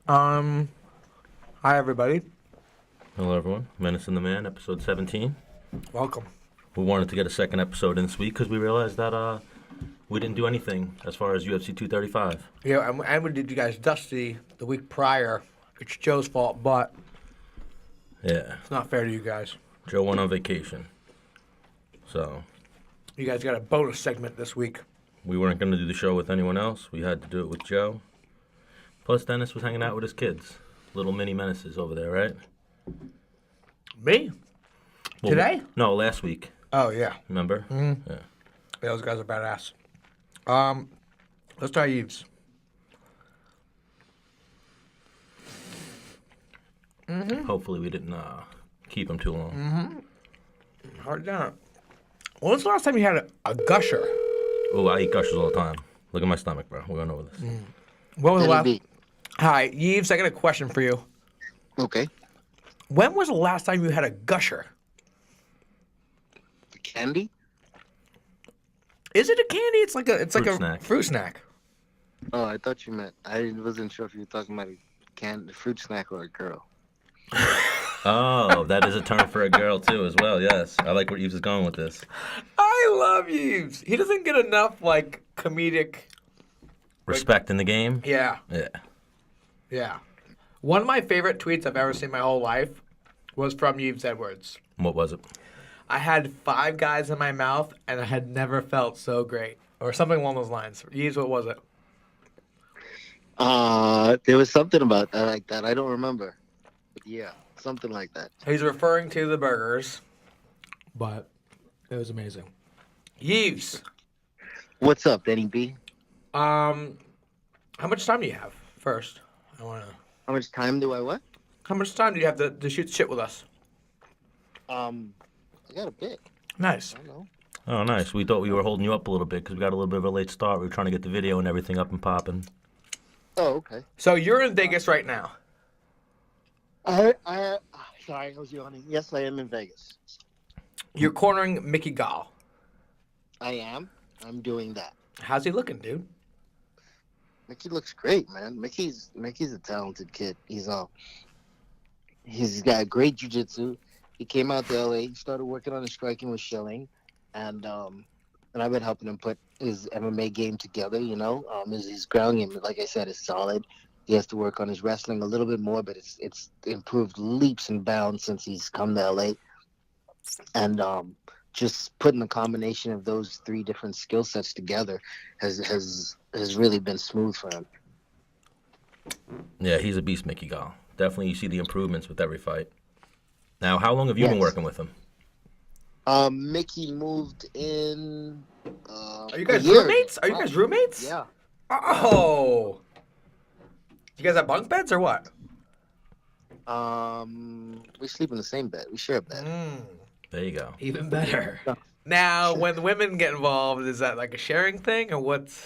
Um, Hi everybody. Hello, everyone. Menace and the Man, episode 17. Welcome. We wanted to get a second episode in this week because we realized that we didn't do anything as far as UFC 235. Yeah, and we did you guys dusty the week prior. It's Joe's fault, but Yeah. it's not fair to you guys. Joe went on vacation. So You guys got a bonus segment this week. we weren't going to do the show with anyone else. We had to do it with Joe. Plus, Dennis was hanging out with his kids. Little mini menaces over there, right? Me? Well, Today? No, last week. Oh yeah. Remember? Mm-hmm. Yeah. Yeah, those guys are badass. Let's try Yves. Hopefully we didn't keep him too long. Hard down. When was the last time you had a gusher? Oh, I eat gushers all the time. Look at my stomach, bro. We're going over this. When was the last? Be. Hi, Yves. I got a question for you. Okay. When was the last time you had a gusher? The candy? Is it a candy? It's like a Fruit snack. fruit snack. Oh, I thought you meant. I wasn't sure if you were talking about a fruit snack or a girl. Oh, that is a term for a girl, too, as well. Yes. I like where Yves is going with this. I love Yves. He doesn't get enough like comedic. Respect in the game? Yeah, Yeah. yeah. One of my favorite tweets I've ever seen in my whole life was from Yves Edwards. What was it? I had 5 guys in my mouth and I had never felt so great, or something along those lines. Yves, what was it? There was something about that like that. I don't remember. But yeah, something like that. He's referring to the burgers, but it was amazing. Yves, What's up, Danny B? how much time do you have? First, I wanna. How much time do I what? How much time do you have to shoot shit with us? I got a bit. Nice. I don't know. Oh, nice. We thought we were holding you up a little bit because we got a little bit of a late start. We were trying to get the video and everything up and popping. Oh, okay. So you're in Vegas right now. Sorry, I was yawning. Yes, I am in Vegas. You're cornering Mickey Gall. I am. I'm doing that. How's he looking, dude? Mickey looks great, man. Mickey's a talented kid. He's got great jiu-jitsu. He came out to LA, started working on his striking with Schilling, and I've been helping him put his MMA game together. You know, his ground game, like I said, is solid. He has to work on his wrestling a little bit more, but it's improved leaps and bounds since he's come to LA. And just putting the combination of those 3 different skill sets together has really been smooth for him. Yeah, he's a beast, Mickey Gall. Definitely you see the improvements with every fight. Now, how long have you been working with him? Mickey moved in. Are you guys roommates? Are you guys roommates? Yeah. Oh. You guys have bunk beds or what? We sleep in the same bed. We share a bed. There you go. Even better. Now, when the women get involved, is that like a sharing thing or what's?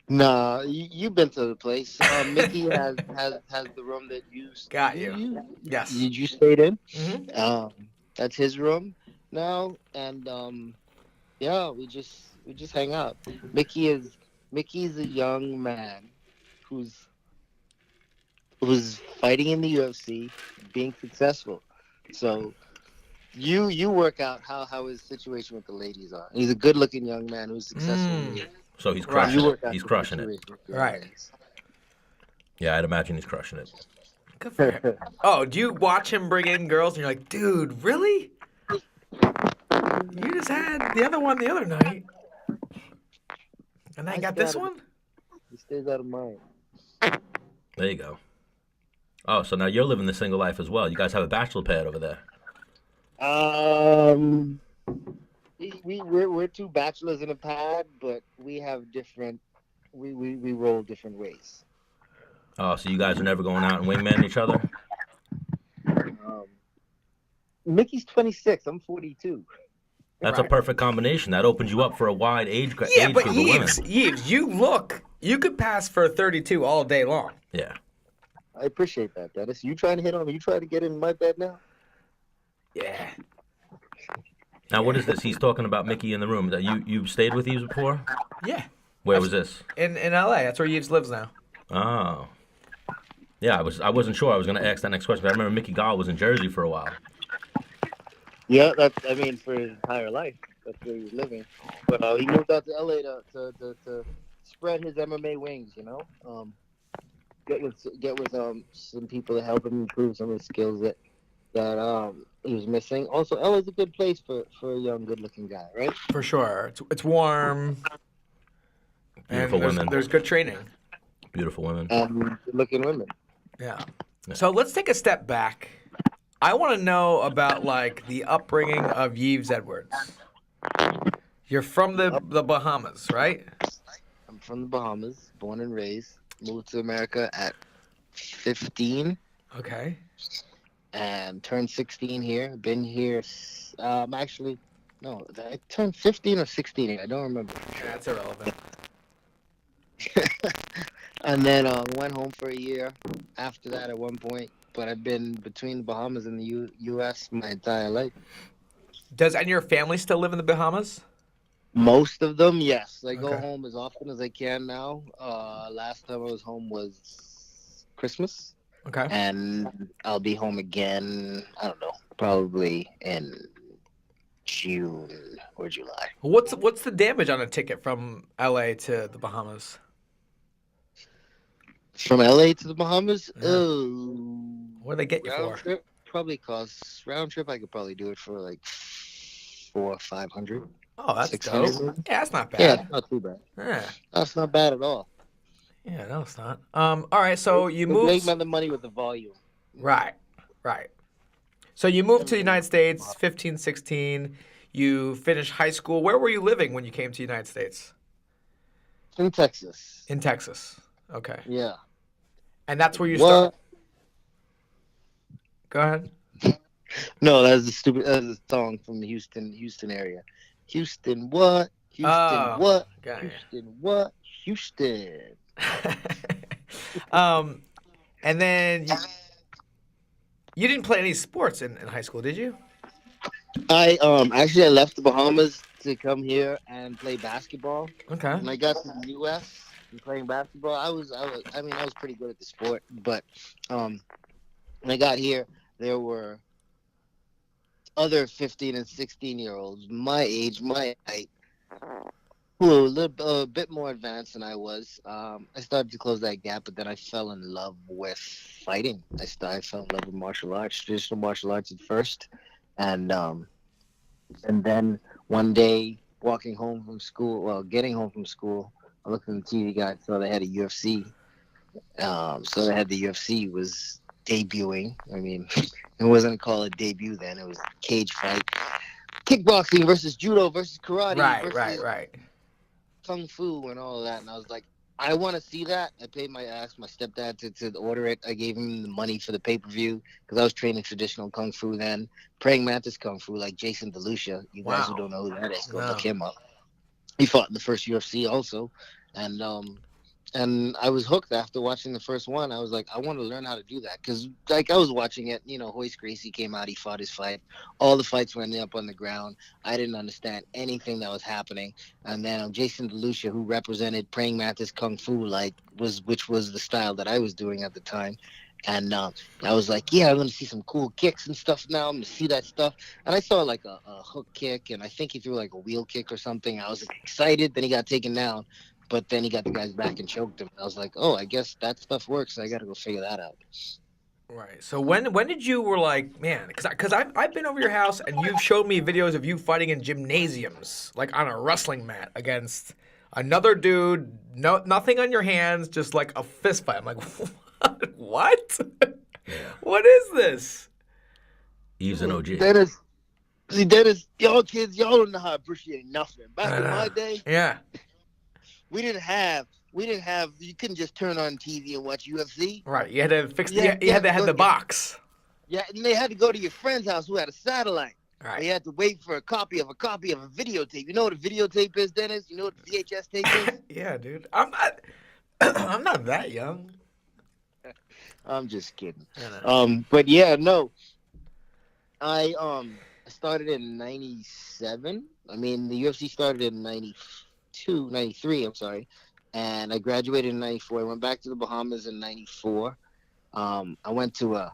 Nah, you've been to the place. Mickey has the room that you Got you. Yes. you stayed in. Mm-hmm. That's his room now, and yeah, we just hang out. Mickey's a young man who's fighting in the UFC, being successful. So you work out how his situation with the ladies are. He's a good-looking young man who's successful. So he's Right. crushing it. He's crushing it. Right. Yeah, I'd imagine he's crushing it. Good for him. Oh, do you watch him bring in girls and you're like, dude, really? You just had the other one the other night. And I got this one? He stays out of mind. There you go. Oh, so now you're living the single life as well. You guys have a bachelor pad over there. We're 2 bachelors in a pad, but we have different. We roll different ways. Oh, so you guys are never going out and wingman each other? Mickey's 26. I'm 42. That's a perfect combination. That opens you up for a wide age group Yeah, but of women. Yves, you could pass for 32 all day long. Yeah. I appreciate that, Dennis. You trying to hit on me? You trying to get in my bed now? Yeah. Now, what is this? He's talking about Mickey in the room. That you stayed with Yves before? Yeah. Where was this? In LA. That's where Yves lives now. Oh. Yeah, I wasn't sure I was gonna ask that next question, but I remember Mickey Gall was in Jersey for a while. Yeah, I mean, for his entire life, that's where he was living. But he moved out to LA to spread his MMA wings. Get with some people to help him improve some of the skills that he was missing. Also, LA's a good place for a young, good-looking guy, right? For sure. It's warm and Beautiful women. there's good training. Beautiful women. Good-looking women. Yeah. So let's take a step back. I want to know about like the upbringing of Yves Edwards. You're from the Bahamas, right? I'm from the Bahamas, born and raised. Moved to America at 15 Okay. and turned 16 here. Been here, actually, no, I turned 15 or 16 here. I don't remember. That's irrelevant. And then went home for a year after that at one point. But I've been between the Bahamas and the U.S. my entire life. Does any of your family still live in the Bahamas? Most of them, yes. I go Okay. home as often as I can now. Last time I was home was Christmas. Okay. And I'll be home again, I don't know, probably in June or July. What's the damage on a ticket from LA to the Bahamas? From LA to the Bahamas? Yeah. What do they get you Round for? trip probably costs, round trip I could probably do it for like 400 or 500. Oh, that's 600 dope. maybe? Yeah, that's not Yeah, bad. it's not too bad. Yeah. That's not bad at all. Yeah, no, it's not. All right, so you They moved. make the money with the volume. Right. So you moved to the United States, 15, 16. You finished high school. Where were you living when you came to the United States? In Texas. In Texas. Okay. Yeah. And that's where you What? start. Go ahead. No, that's a song from the Houston area. Houston what? Houston Oh, what? got ya. Houston what? Houston. And then you didn't play any sports in high school, did you? I left the Bahamas to come here and play basketball. Okay. When I got to the U.S. and playing basketball, I was pretty good at the sport. But when I got here, there were other 15 and 16-year-olds my age, my height, who were a bit more advanced than I was. I started to close that gap, but then I fell in love with fighting. I fell in love with martial arts, traditional martial arts at first, and then one day getting home from school, I looked on the TV guide, saw they had a UFC. So they had the UFC was debuting. I mean, it wasn't called a debut then. It was a cage fight. Kickboxing versus judo versus karate versus Right. kung fu and all of that. And I was like, I want to see that. I paid my stepdad to order it. I gave him the money for the pay-per-view because I was training traditional kung fu then. Praying mantis kung fu like Jason DeLucia. You guys who don't know who that is, go look him up. He fought in the first UFC also. And I was hooked after watching the first one. I was like, I want to learn how to do that. Because, like, I was watching it. Hoist Gracie came out. He fought his fight. All the fights went up on the ground. I didn't understand anything that was happening. And then Jason DeLucia, who represented Praying Mantis Kung Fu, which was the style that I was doing at the time. And I was like, yeah, I'm going to see some cool kicks and stuff now. I'm going to see that stuff. And I saw, like, a hook kick. And I think he threw, like, a wheel kick or something. I was excited. Then he got taken down. But then he got the guy's back and choked him. I was like, oh, I guess that stuff works. I got to go figure that out. Right. So when did you were like, man, because I've been over your house and you've showed me videos of you fighting in gymnasiums, like on a wrestling mat against another dude, nothing on your hands, just like a fist fight. I'm like, what? What is this? Yves and OG. Dennis, y'all kids, y'all don't know how to appreciate nothing. Back in my day, yeah. We didn't have. You couldn't just turn on TV and watch UFC. Right. You had to fix. You had to have the box. Yeah, and they had to go to your friend's house who had a satellite. Right. You had to wait for a copy of a videotape. You know what a videotape is, Dennis? You know what a VHS tape is? Yeah, dude. I'm not that young. I'm just kidding. I But yeah, no. I started in 97. I mean, the UFC started in 92, 93, I'm sorry. and I graduated in '94. I went back to the Bahamas in '94. I went to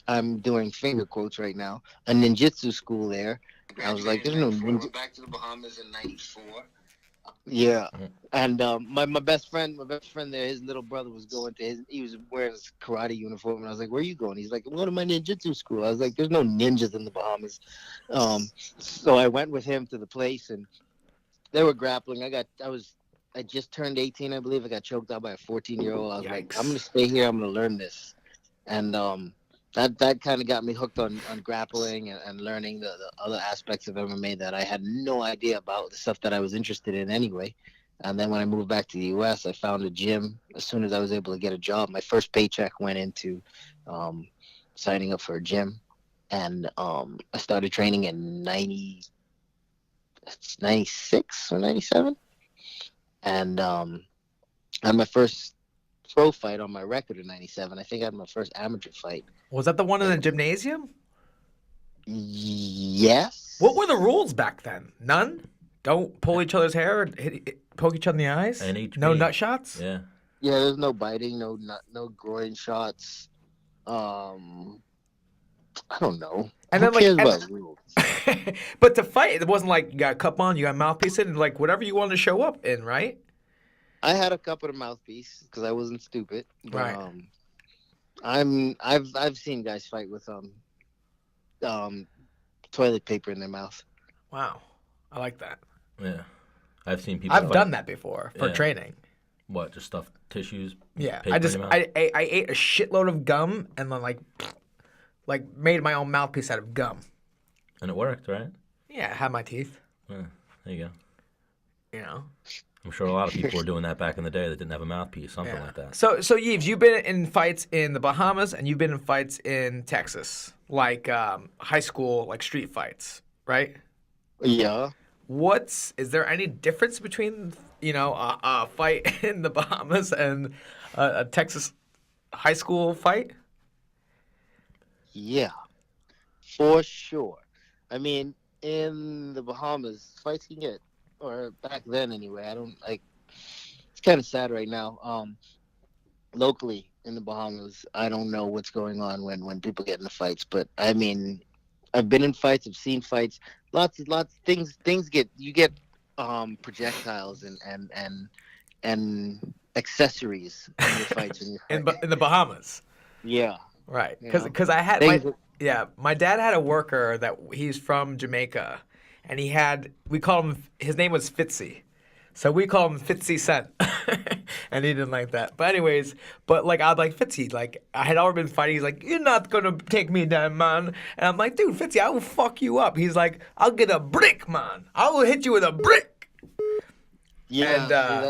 I'm doing finger quotes right now, a ninjutsu school there. I was like, there's no ninja. I went back to the Bahamas in '94. Yeah, and my best friend there, his little brother was going to he was wearing his karate uniform, and I was like, "Where are you going?" He's like, "I'm going to my ninjutsu school." I was like, "There's no ninjas in the Bahamas," so I went with him to the place, and they were grappling. I just turned 18, I believe. I got choked out by a 14-year-old. I was like, "I'm Yikes. gonna stay here. I'm gonna learn this," and that kind of got me hooked on grappling and learning the other aspects of MMA that I had no idea about, the stuff that I was interested in anyway. And then when I moved back to the U.S., I found a gym as soon as I was able to get a job. My first paycheck went into um, signing up for a gym, and I started training in 96 or 97, and I had my first pro fight on my record in '97. I think I had my first amateur fight. Was that the one in the gymnasium? Yes. What were the rules back then? None? Don't pull each other's hair or poke each other in the eyes? NHP. No nut shots? Yeah. Yeah, there's no biting, no groin shots. I don't know. And Who then, like, cares about rules? but to fight, it wasn't like you got a cup on, you got a mouthpiece in, like whatever you wanted to show up in, right? I had a cup of the mouthpiece because I wasn't stupid. But Right. I've seen guys fight with toilet paper in their mouth. Wow. I like that. Yeah. I've seen people. I've fight- done that before for Yeah. training. What? Just stuff tissues. Yeah. Paper I in just your mouth? I ate a shitload of gum and then like made my own mouthpiece out of gum. And it worked, right? Yeah, I had my teeth, Yeah. There you go. you know. I'm sure a lot of people were doing that back in the day that didn't have a mouthpiece, something Yeah. like that. So Yves, you've been in fights in the Bahamas and you've been in fights in Texas, like high school, like street fights, right? Yeah. Is there any difference between a fight in the Bahamas and a Texas high school fight? Yeah. For sure. I mean, in the Bahamas, fights can get, or back then anyway. I don't like. It's kind of sad right now. Locally in the Bahamas, I don't know what's going on when people get into fights. But I mean, I've been in fights. I've seen fights. Lots of things. You get projectiles and accessories in your fights when you fight. In the Bahamas, Yeah. right? You know? Because I had Things my dad had a worker that he's from Jamaica, and we call him, his name was Fitzy. So we call him Fitzy Cent. And he didn't like that. But anyways, like I'd like Fitzy, like I had already been fighting. He's like, "You're not gonna take me down, man." And I'm like, "Dude, Fitzy, I will fuck you up." He's like, "I'll get a brick, man. I will hit you with a brick." Yeah, And,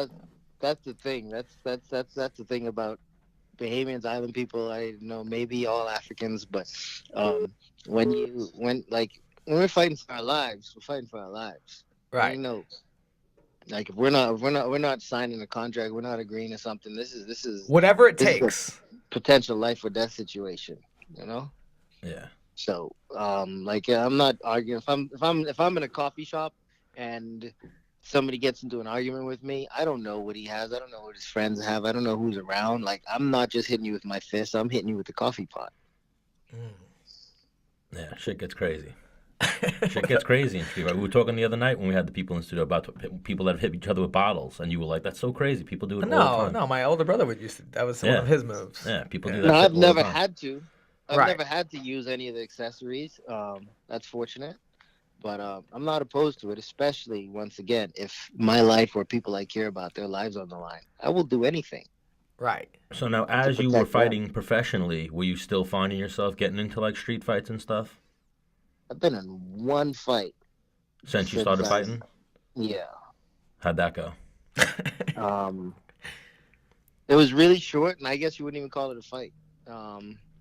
see, that's the thing. That's the thing about Bahamians, island people. I know maybe all Africans, but when we're fighting for our lives, we're fighting for our lives. Right. You know, like if we're not signing a contract, we're not agreeing to something. This is Whatever it this is a takes. potential life or death situation. You know. Yeah. So I'm not arguing. If I'm in a coffee shop and somebody gets into an argument with me, I don't know what he has. I don't know what his friends have. I don't know who's around. Like, I'm not just hitting you with my fist. I'm hitting you with the coffee pot. Yeah, shit gets crazy. Shit gets crazy in street fight. We were talking the other night when we had the people in the studio about people that have hit each other with bottles, and you were like, "That's so crazy. People do it all the time." No, my older brother used to. That was one Yeah. of his moves. Yeah, people do that. No, shit I've all the never time. had to. I've Right. never had to use any of the accessories. That's fortunate. But I'm not opposed to it, especially, once again, if my life or people I care about, their lives on the line. I will do anything. Right. So now, as you were protect them. fighting professionally, were you still finding yourself getting into like street fights and stuff I've been in one fight. since you Since started I- fighting? Yeah. How'd that go? It was really short, and I guess you wouldn't even call it a fight.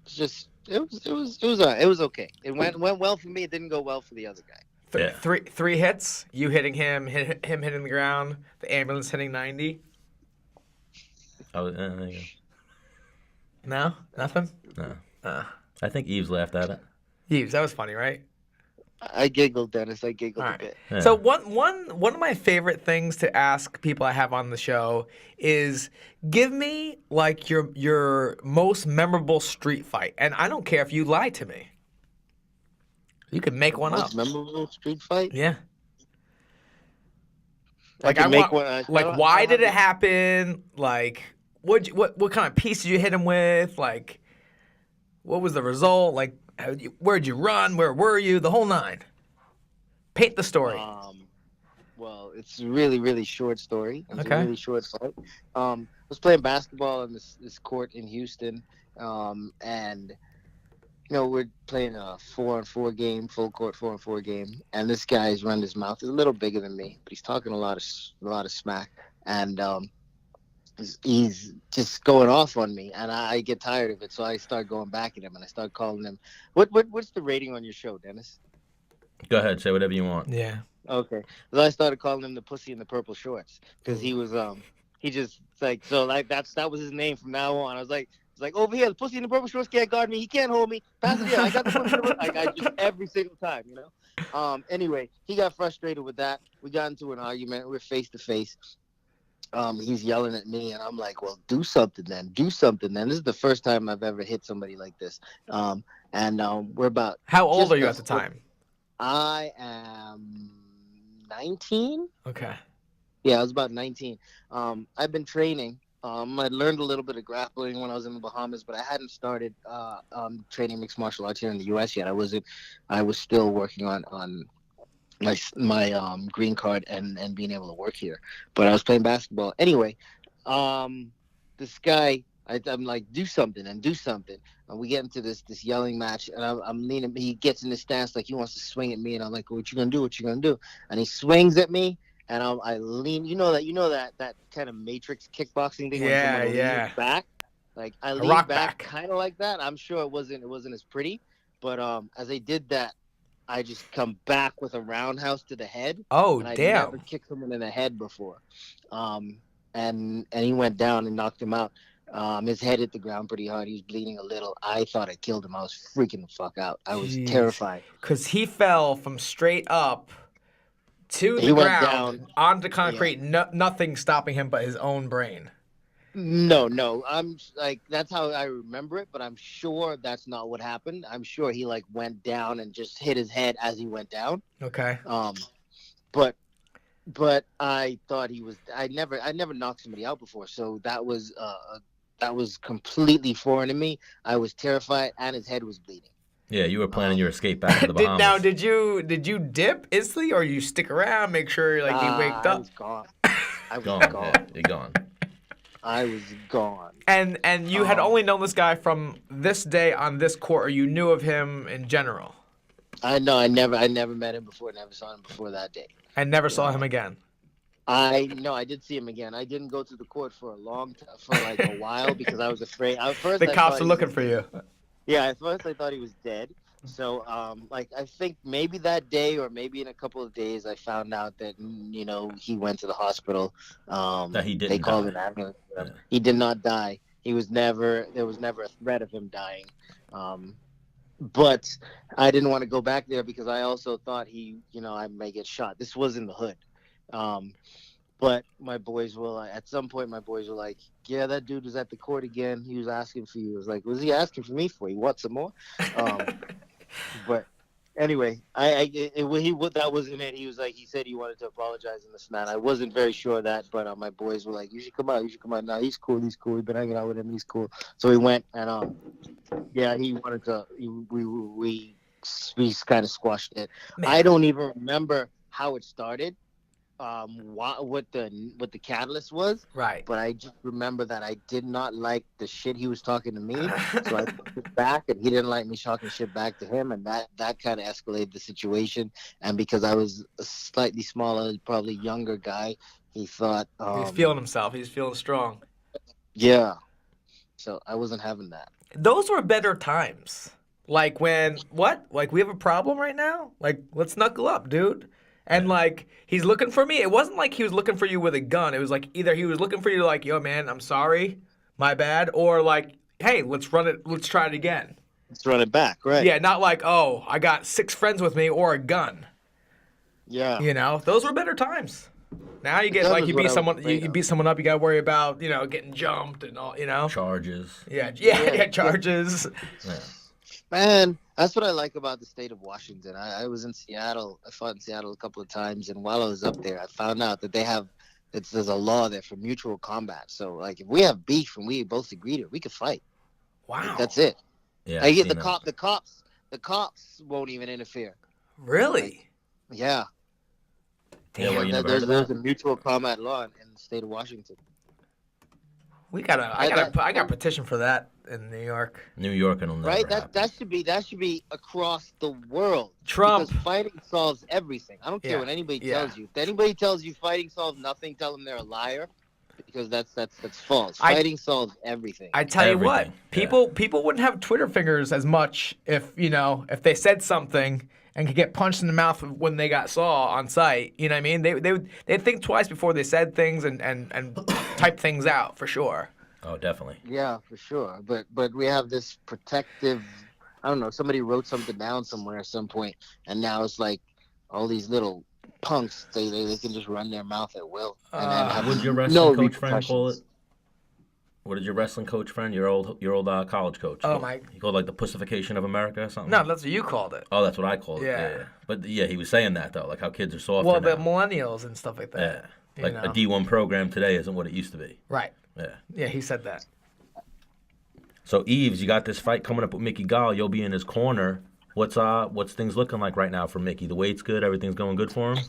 It's just it was okay. It went well for me. It didn't go well for the other guy. Yeah. Three hits. You hitting him, him hitting the ground. The ambulance hitting 90. Oh, there you No, nothing. go. No. I think Yves laughed at it. Yves, that was funny, right? I giggled, Dennis. I All giggled a right. bit. Yeah. So one of my favorite things to ask people I have on the show is give me like your most memorable street fight, and I don't care if you lie to me. You can make one up. Most memorable street fight? Yeah. I Like I can make want one. like I why don't did have it happen? Like what kind of piece did you hit him with? Like what was the result? Like where'd you run? Where were you? The whole nine. Paint the story. Well, it's a really, really short story. It's Okay. a really short fight. I was playing basketball in this court in Houston, and we're playing a 4-on-4 game, full court 4-on-4 game, and this guy's run his mouth. He's a little bigger than me, but he's talking a lot of smack, and he's just going off on me, and I get tired of it, so I start going back at him, and I start calling him. What's the rating on your show, Dennis? Go ahead, say whatever you want. Yeah. Okay, so I started calling him the pussy in the purple shorts because he was he just like so like that was his name from now on. I was like. It's like over here, the pussy in the purple shorts can't guard me. He can't hold me. Pass it here. I got the pussy. I just every single time, Anyway, he got frustrated with that. We got into an argument. We're face to face. He's yelling at me, and I'm like, "Well, do something then. Do something then." This is the first time I've ever hit somebody like this. We're about. How old just are you at the time? I am 19. Okay. Yeah, I was about 19. I've been training. I learned a little bit of grappling when I was in the Bahamas, but I hadn't started training mixed martial arts here in the U.S. yet. I was still working on my green card and being able to work here. But I was playing basketball anyway. This guy, I'm like, do something and do something. And we get into this yelling match, and I'm leaning. He gets in this stance like he wants to swing at me, and I'm like, "What you gonna do? What you gonna do?" And he swings at me. And I lean, that kind of matrix kickboxing thing when someone leans back, like I lean back kind of like that. I'm sure it wasn't as pretty, but as I did that, I just come back with a roundhouse to the head. Oh, and I'd damn! never kicked someone in the head before, and he went down and knocked him out. His head hit the ground pretty hard. He was bleeding a little. I thought I killed him. I was freaking the fuck out. I was terrified because he fell from straight up to the went ground down onto concrete. Yeah. Nothing stopping him but his own brain. No. I'm like that's how I remember it, but I'm sure that's not what happened. I'm sure he like went down and just hit his head as he went down. Okay. But I thought he was. I never knocked somebody out before, so that was completely foreign to me. I was terrified, and his head was bleeding. Yeah, you were planning your escape back to the Bahamas. Did you dip instantly, or you stick around, make sure like he waked up? I was gone. I was gone. Yeah, you're gone. I was gone. And you had only known this guy from this day on this court, or you knew of him in general? I never met him before. Never saw him before that day. I never saw him again. I did see him again. I didn't go to the court for like a while because I was afraid. The cops were looking for you. Yeah, at first I thought he was dead. So, I think maybe that day or maybe in a couple of days, I found out that he went to the hospital. That he didn't. They called an ambulance. Yeah. He did not die. There was never a threat of him dying. But I didn't want to go back there because I also thought I may get shot. This was in the hood. But my boys at some point, were like, yeah, that dude was at the court again. He was asking for you. I was like, was he asking for me for? You want some more? But anyway, that wasn't it. He said he wanted to apologize and this and that. I wasn't very sure of that, but my boys were like, you should come out. No, he's cool. We've been hanging out with him. He's cool. So we went and he wanted to. We kind of squashed it. Man. I don't even remember how it started. What the catalyst was, right? But I just remember that I did not like the shit he was talking to me, so I pushed back, and he didn't like me talking shit back to him, and that kind of escalated the situation. And because I was a slightly smaller, probably younger guy, he thought he's feeling himself. He's feeling strong. Yeah, so I wasn't having that. Those were better times. Like when like we have a problem right now. Like let's knuckle up, dude. And, like, he's looking for me. It wasn't like he was looking for you with a gun. It was like either he was looking for you like, yo, man, I'm sorry, my bad. Or like, hey, let's run it. Let's try it again. Let's run it back, right? Yeah, not like, oh, I got 6 friends with me or a gun. Yeah. You know, those were better times. Now you get That like was you what beat I was someone, afraid you of. beat someone up, you got to worry about getting jumped and all. Charges. Yeah, charges. Yeah. Man, that's what I like about the state of Washington. I was in Seattle. I fought in Seattle a couple of times, and while I was up there, I found out that there's a law there for mutual combat. So, like, if we have beef and we both agree to it, we could fight. Wow, Like, that's it. Yeah. I I've get seen the cops won't even interfere. really? Yeah, Yeah, well, you There- never heard of there's that? a mutual combat law in the state of Washington. I got a petition for that in New York. New York, it'll never Right? happen. That should be across the world. Trump. Because fighting solves everything. I don't care Yeah, what anybody yeah. tells you. If anybody tells you fighting solves nothing, tell them they're a liar. Because that's false. I- Fighting solves everything. I tell you what, Everything, yeah. people wouldn't have Twitter fingers as much if they said something and could get punched in the mouth when they got saw on site. You know what I mean? They'd think twice before they said things and type things out for sure. Oh, definitely. Yeah, for sure. But we have this protective. I don't know. Somebody wrote something down somewhere at some point, and now it's like all these little punks. They can just run their mouth at will. And then have What did your no wrestling coach friend call it? repercussions. What did your wrestling coach friend, your old college coach? Oh, call- my- He called it, like the pussification of America or something. No, that's what you called it. Oh, that's what I called it. Yeah. Yeah. But yeah, he was saying that though, like how kids are softer Well, now. the millennials and stuff like that. Yeah. Like you a know? D1 program today isn't what it used to be. Right. Yeah. Yeah, he said that. So Yves, you got this fight coming up with Mickey Gall. You'll be in his corner. What's things looking like right now for Mickey? The weight's good. Everything's going good for him.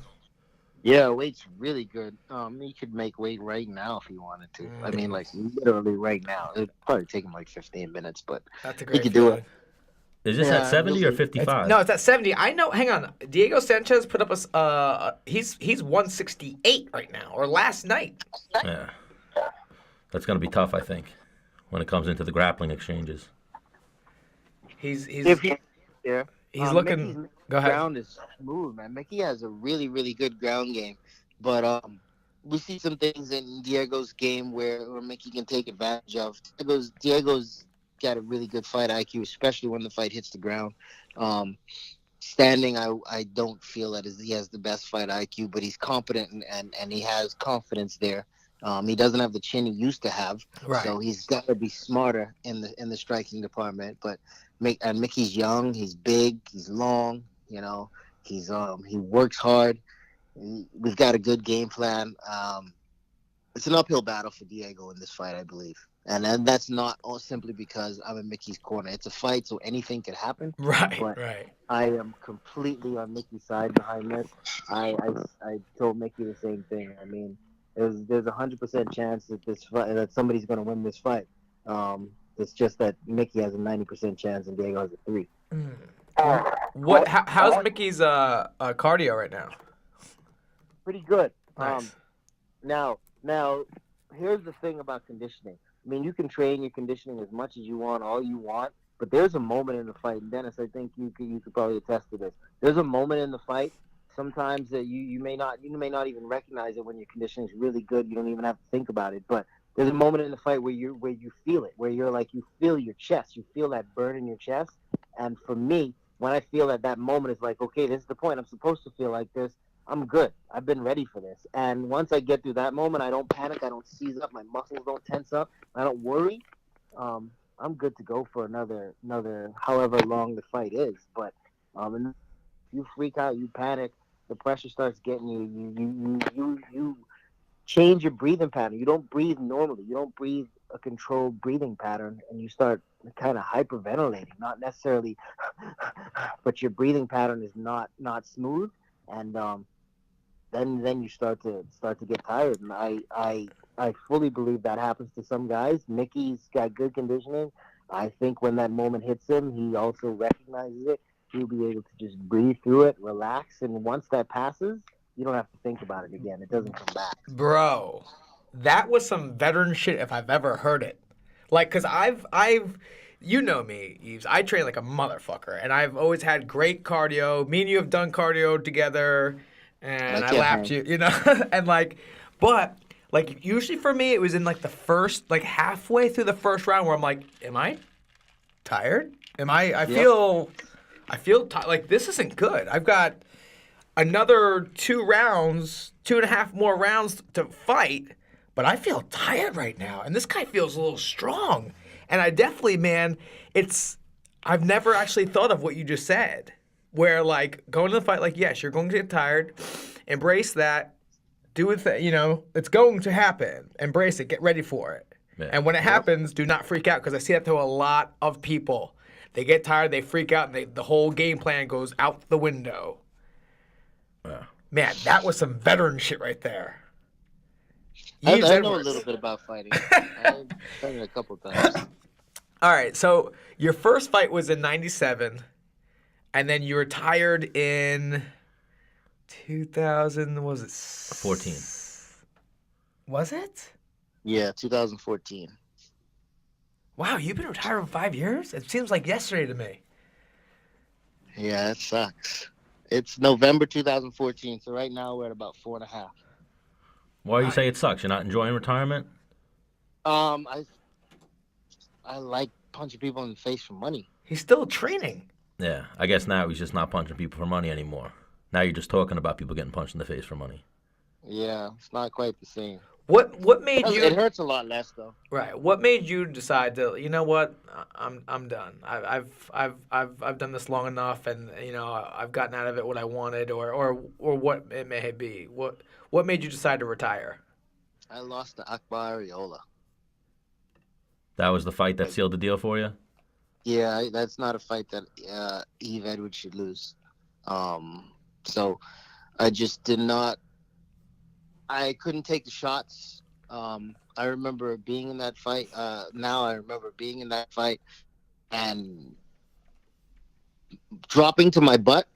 Yeah, weight's really good. He could make weight right now if he wanted to. I mean, like literally right now. It'd probably take him like 15 minutes, but That's a he great could do feeling. it. Is this Yeah, at 70 or it's- 55? No, it's at 70. I know. Hang on. Diego Sanchez put up he's 168 right now, or last night. Yeah. That's going to be tough, I think, when it comes into the grappling exchanges. He's If he's there, he's looking. Mickey's Go ahead. ground is smooth, man. Mickey has a really, really good ground game, but we see some things in Diego's game where Mickey can take advantage of. Diego's got a really good fight IQ, especially when the fight hits the ground. Standing, I don't feel that he has the best fight IQ, but he's competent and he has confidence there. He doesn't have the chin he used to have, Right. so he's got to be smarter in the striking department. But Mickey's young, he's big, he's long. You know, he works hard. We've got a good game plan. It's an uphill battle for Diego in this fight, I believe. And that's not all simply because I'm in Mickey's corner. It's a fight, so anything could happen. Right. But Right. I am completely on Mickey's side behind this. I told Mickey the same thing. I mean, there's 100% chance that that somebody's going to win this fight. It's just that Mickey has a 90% chance and Diego has a 3. How's Mickey's cardio right now? Pretty good. Nice. Now, here's the thing about conditioning. I mean, you can train your conditioning as much as you want, all you want, but there's a moment in the fight, and Dennis, I think you could probably attest to this. There's a moment in the fight sometimes that you may not even recognize it when your conditioning is really good. You don't even have to think about it, but there's a moment in the fight where you feel it, where you're like, you feel your chest, you feel that burn in your chest. And for me, when I feel that moment is like, okay, this is the point. I'm supposed to feel like this. I'm good. I've been ready for this. And once I get through that moment, I don't panic. I don't seize up. My muscles don't tense up. I don't worry. I'm good to go for another however long the fight is. But and you freak out, you panic, the pressure starts getting you. You change your breathing pattern. You don't breathe normally. You don't breathe a controlled breathing pattern, and you start kind of hyperventilating. Not necessarily, but your breathing pattern is not smooth, and then you start to get tired. And I fully believe that happens to some guys. Mickey's got good conditioning. I think when that moment hits him, he also recognizes it. He'll be able to just breathe through it, relax, and once that passes, you don't have to think about it again. It doesn't come back. Bro, that was some veteran shit if I've ever heard it. Like, cause I've you know me, Yves. I train like a motherfucker, and I've always had great cardio. Me and you have done cardio together, and I lapped you, you know, and but usually for me it was in like the first, like halfway through the first round where I'm like, am I tired? I Yep. feel like this isn't good. I've got another 2.5 more rounds to fight, but I feel tired right now. And this guy feels a little strong. And I definitely, man, I've never actually thought of what you just said. Where, like, going to the fight, like, yes, you're going to get tired. Embrace that. Do it, it's going to happen. Embrace it. Get ready for it. Yeah. And when it Yep. happens, do not freak out, because I see that to a lot of people. They get tired, they freak out, and the whole game plan goes out the window. Yeah. Man, that was some veteran shit right there. I Yves know a Edwards. little bit about fighting. I've done it a couple times. All right, so your first fight was in '97, and then you retired in 2000. Was it 14. Was it? Yeah, 2014. Wow, you've been retired for 5 years? It seems like yesterday to me. Yeah, it sucks. It's November 2014, so right now we're at about 4.5. Why do you say it sucks? You're not enjoying retirement? I like punching people in the face for money. He's still training. Yeah, I guess now he's just not punching people for money anymore. Now you're just talking about people getting punched in the face for money. Yeah, it's not quite the same. What made you? It hurts a lot less though. Right. What made you decide to? You know what? I'm done. I've done this long enough, and I've gotten out of it what I wanted, or what it may be. What made you decide to retire? I lost to Akbar Ariola. That was the fight that sealed the deal for you? Yeah, that's not a fight that Yves Edwards should lose. So I just did not. I couldn't take the shots. I remember being in that fight. Now I remember being in that fight and dropping to my butt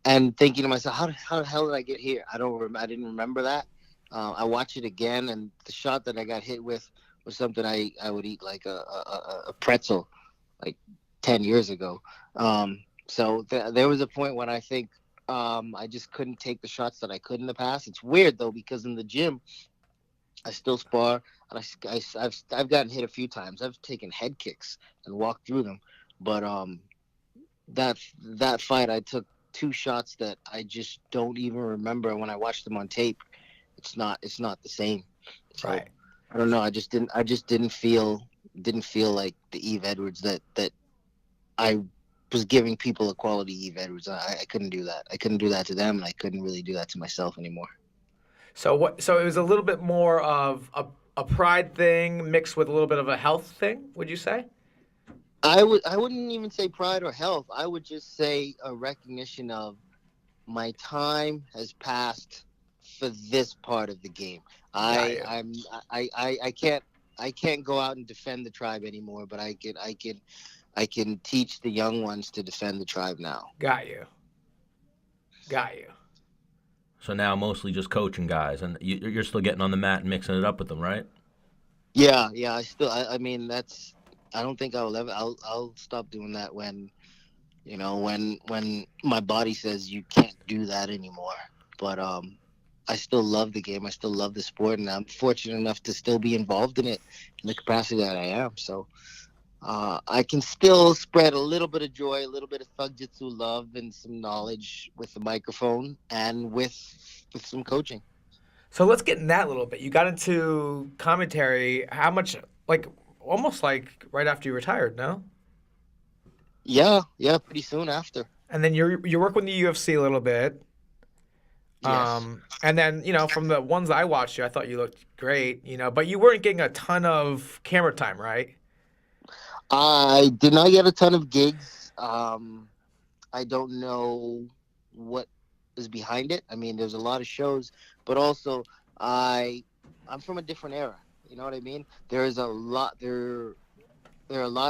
and thinking to myself, how the hell did I get here? I didn't remember that. I watched it again, and the shot that I got hit with was something I would eat like a pretzel like 10 years ago. So there was a point when I think I just couldn't take the shots that I could in the past. It's weird though, because in the gym I still spar, and I've gotten hit a few times. I've taken head kicks and walked through them, but that fight I took 2 shots that I just don't even remember. When I watched them on tape, it's not the same. So, Right. I don't know. I just didn't feel like the Yves Edwards that I was giving people a quality Yves Edwards. I couldn't do that. I couldn't do that to them, and I couldn't really do that to myself anymore. So So it was a little bit more of a pride thing mixed with a little bit of a health thing. Would you say? I wouldn't even say pride or health. I would just say a recognition of my time has passed for this part of the game. I can't go out and defend the tribe anymore, but I can teach the young ones to defend the tribe now. Got you. So now mostly just coaching guys, and you're still getting on the mat and mixing it up with them, right? Yeah. I mean, that's. I don't think I will ever. I'll stop doing that when my body says you can't do that anymore. But I still love the game. I still love the sport, and I'm fortunate enough to still be involved in it in the capacity that I am. So I can still spread a little bit of joy, a little bit of thug jitsu love, and some knowledge with the microphone and with some coaching. So let's get in that a little bit. You got into commentary. How much? Like almost like right after you retired, no? Yeah, pretty soon after. And then you work with the UFC a little bit. Yes. And then, from the ones I watched you, I thought you looked great, but you weren't getting a ton of camera time, right? I did not get a ton of gigs. I don't know what is behind it. I mean, there's a lot of shows, but also I'm from a different era. You know what I mean? There are a lot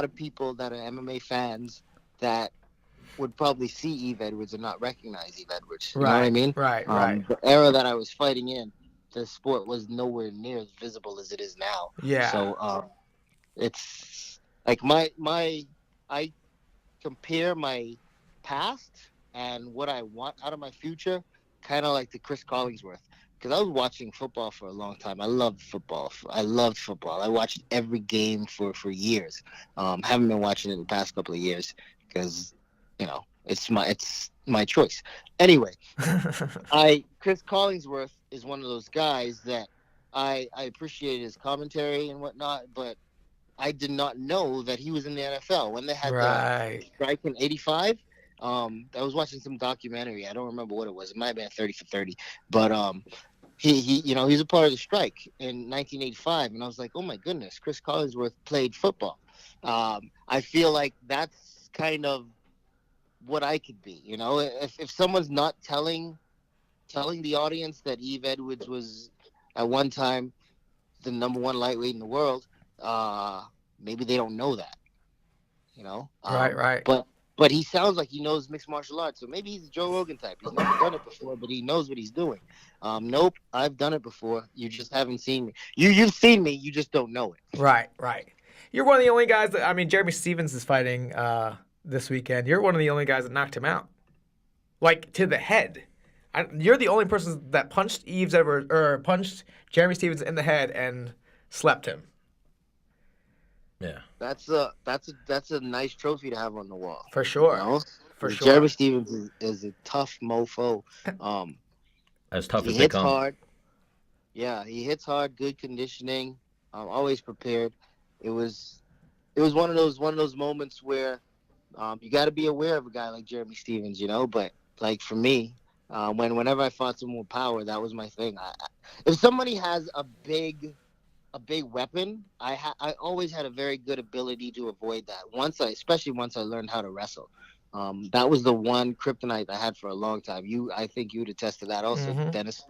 of people that are MMA fans that would probably see Yves Edwards and not recognize Yves Edwards. You know what I mean? Right. The era that I was fighting in, the sport was nowhere near as visible as it is now. Yeah. So it's like I compare my past and what I want out of my future, kind of like the Chris Collingsworth. Because I was watching football for a long time. I loved football. I watched every game for years. Haven't been watching it the past couple of years. because, it's my choice. Anyway, Chris Collingsworth is one of those guys that I appreciate his commentary and whatnot, but I did not know that he was in the NFL when they had the Right. strike in '85. I was watching some documentary. I don't remember what it was. It might have been 30 for 30, but he's a part of the strike in 1985, and I was like, oh my goodness, Chris Collinsworth played football. I feel like that's kind of what I could be. If someone's not telling the audience that Yves Edwards was at one time the number one lightweight in the world, maybe they don't know that. Right. But he sounds like he knows mixed martial arts, so maybe he's a Joe Rogan type. He's never done it before, but he knows what he's doing. Nope, I've done it before. You just haven't seen me. You've seen me, you just don't know it. Right. You're one of the only guys that, I mean, Jeremy Stevens is fighting this weekend. You're one of the only guys that knocked him out, like to the head. You're the only person that punched Yves Edwards or punched Jeremy Stevens in the head and slept him. Yeah, that's a nice trophy to have on the wall. For sure. For sure. Jeremy Stevens is a tough mofo. as tough He as they hits come. hard. Yeah, he hits hard. Good conditioning. Always prepared. It was one of those moments where you got to be aware of a guy like Jeremy Stevens, But like for me, whenever I fought someone with power, that was my thing. If somebody has a big weapon, I always had a very good ability to avoid that. Especially once I learned how to wrestle. That was the one kryptonite I had for a long time. I think you would attest to that also, Dennis.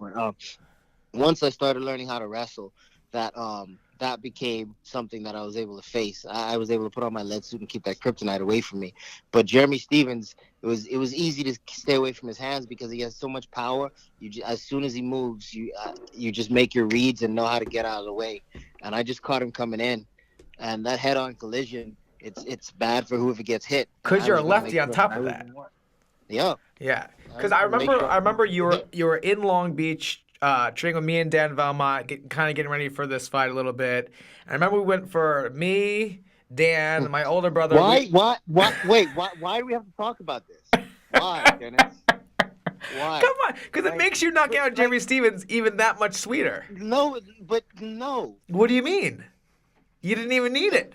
Once I started learning how to wrestle, that became something that I was able to face. I was able to put on my lead suit and keep that kryptonite away from me. But Jeremy Stevens, it was easy to stay away from his hands because he has so much power. As soon as he moves, you just make your reads and know how to get out of the way. And I just caught him coming in, and that head-on collision, it's bad for whoever gets hit. Because you're a lefty on top of that. Yeah. Yeah. Because I remember you were in Long Beach. Training with me and Dan Valmont, kind of getting ready for this fight a little bit. I remember we went for me, Dan, my older brother. Wait, why do we have to talk about this? Why, Dennis? Why? Come on, because it makes you knock out Jeremy Stevens even that much sweeter. No, but no. What do you mean? You didn't even need it.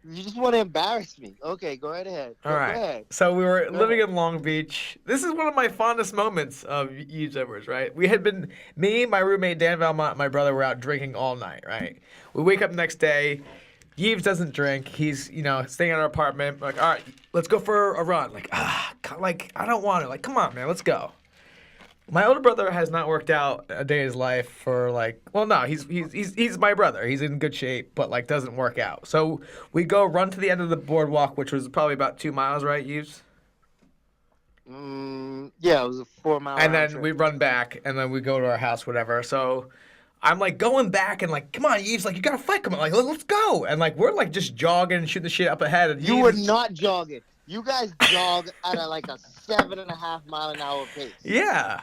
You just want to embarrass me. Okay, go right ahead. All right. Go ahead. So we were living in Long Beach. This is one of my fondest moments of Yves Edwards, right? We had been, me, my roommate, Dan Valmont, my brother were out drinking all night, right? We wake up the next day. Yves doesn't drink. He's, staying at our apartment. We're like, all right, let's go for a run. I don't want to. Come on, man, let's go. My older brother has not worked out a day in his life for he's my brother. He's in good shape, but doesn't work out. So we go run to the end of the boardwalk, which was probably about 2 miles, right, Yves? Yeah, it was a 4 mile. And then we run back, and then we go to our house, whatever. So I'm going back and come on, Yves, you gotta fight, come on, let's go. And we're just jogging and shooting the shit up ahead. And you were not jogging. You guys jog at a 7.5 mile an hour pace. Yeah.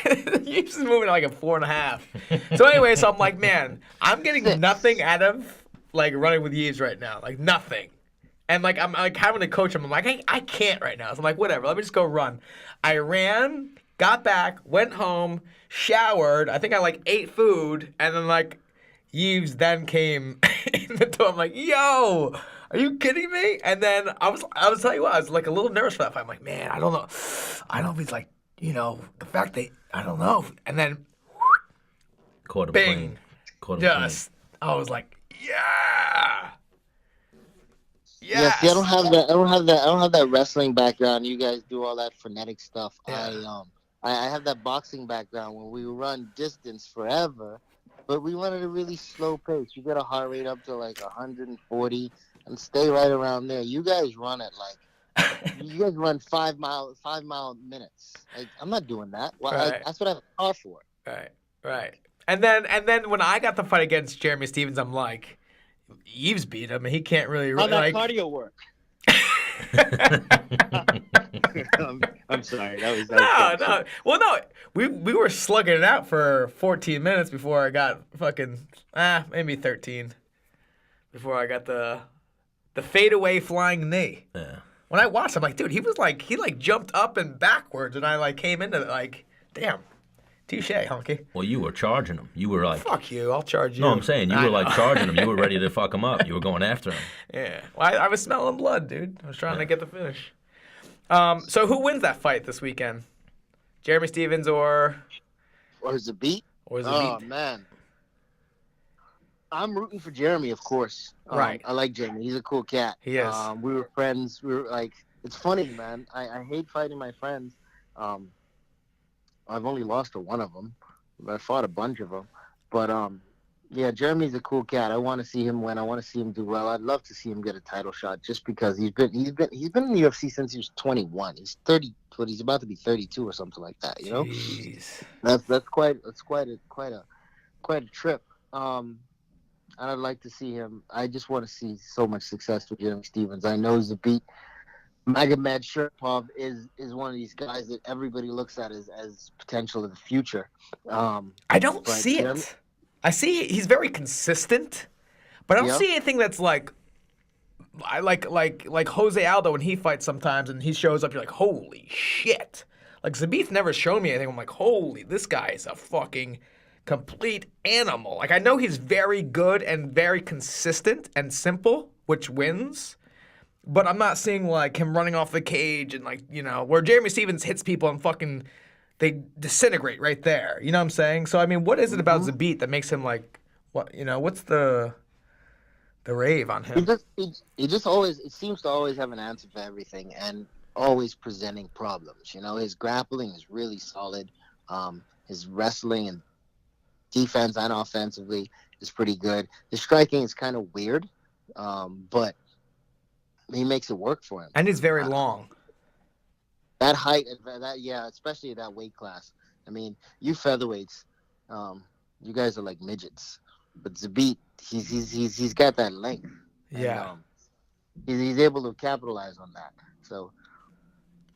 Yves is moving at a 4.5. So anyway, I'm like, man, I'm getting nothing out of running with Yves right now, nothing. And I'm having to coach him. I'm like, I can't right now. So I'm like, whatever, let me just go run. I ran, got back, went home, showered. I think I ate food, and then Yves then came in the door. I'm like, yo, are you kidding me? And then I was telling you what, I was a little nervous for that fight. I'm like, man, I don't know. I don't know if he's the fact that I don't know. And then Caught him bing. clean. Caught him Just I was like, yeah. Yes. Yeah, see, I don't have that wrestling background. You guys do all that frenetic stuff. Yeah. I have that boxing background where we run distance forever, but we run at a really slow pace. You get a heart rate up to 140 and stay right around there. You guys run at you guys run 5 mile minutes. I'm not doing that. Well, Right. that's what I have a car for. Right. And then when I got the fight against Jeremy Stevens, I'm like, Yves beat him, and he can't really How'd that cardio work? I'm sorry. That was no. Well, no, we were slugging it out for 14 minutes before I got fucking maybe 13 before I got the The fadeaway flying knee. Yeah. When I watched, I'm like, dude, he jumped up and backwards, and I came into it like, damn, touche, honky. Well, you were charging him. You were like, Fuck you, I'll charge you. no, I'm saying you I were like know. charging him. You were ready to fuck him up. You were going after him. Yeah, well, I was smelling blood, dude. I was trying to get the finish. So who wins that fight this weekend? Jeremy Stevens or Zabit? Zabit? Oh man, I'm rooting for Jeremy, of course. Right. I like Jeremy. He's a cool cat. He is. We were friends. We were like, it's funny, man. I hate fighting my friends. I've only lost to one of them. I fought a bunch of them, but yeah, Jeremy's a cool cat. I want to see him win. I want to see him do well. I'd love to see him get a title shot, just because he's been in the UFC since he was 21. He's 30, but he's about to be 32 or something like that. You know, Jeez. that's quite a trip. And I'd like to see him. I just want to see so much success with Jeremy Stevens. I know Zabit Magomed Sharipov is one of these guys that everybody looks at as potential in the future. I don't see it. I see he's very consistent, but I don't see anything that's like Jose Aldo when he fights sometimes and he shows up. You're like, holy shit! Like Zabit's never shown me anything. I'm like, holy, this guy is a fucking complete animal. Like I know he's very good and very consistent and simple, which wins. But I'm not seeing like him running off the cage and like, you know, where Jeremy Stevens hits people and fucking they disintegrate right there. You know what I'm saying? So I mean, what is it about Zabit that makes him like what, you know, what's the rave on him? He just always, it seems to always have an answer for everything and always presenting problems. You know, his grappling is really solid. His wrestling and defense and offensively is pretty good. His striking is kind of weird, but he makes it work for him. And he's very long. That height, especially at that weight class. I mean, you featherweights, you guys are like midgets. But Zabit, he's got that length. Yeah. And, he's able to capitalize on that. So.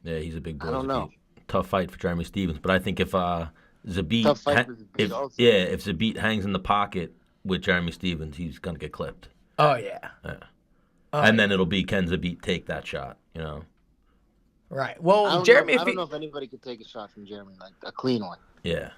Yeah, he's a big boy. I don't know. Tough fight for Jeremy Stevens, but I think if Zabit, Tough fight for Zabit also. if Zabit hangs in the pocket with Jeremy Stevens, he's gonna get clipped. Oh yeah. And then it'll be, can Zabit take that shot? You know. Right. Well, I don't know if anybody could take a shot from Jeremy, like a clean one. Yeah.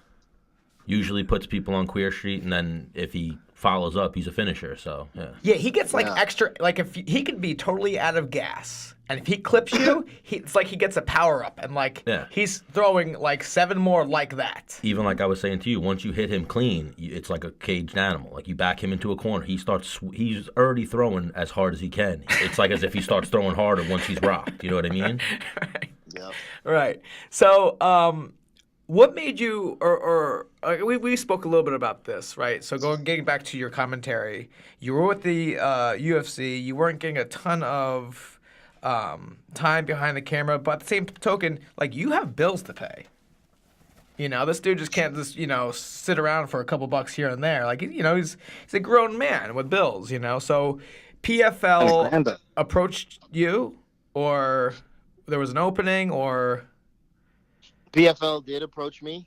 Usually puts people on Queer Street, and then if he follows up, he's a finisher. So yeah. Yeah, he gets like extra. Like if he could be totally out of gas, and if he clips you, it's like he gets a power up, and like he's throwing like 7 more like that. Even like I was saying to you, once you hit him clean, it's like a caged animal. Like you back him into a corner, he's already throwing as hard as he can. It's like as if he starts throwing harder once he's rocked. You know what I mean? Right. Yep. Right. So, what made you, we spoke a little bit about this, right? So getting back to your commentary, you were with the UFC, you weren't getting a ton of time behind the camera, but at the same token, like you have bills to pay. You know, this dude just can't sit around for a couple bucks here and there. Like, you know, he's a grown man with bills, you know. So PFL approached you, or there was an opening, or... PFL did approach me.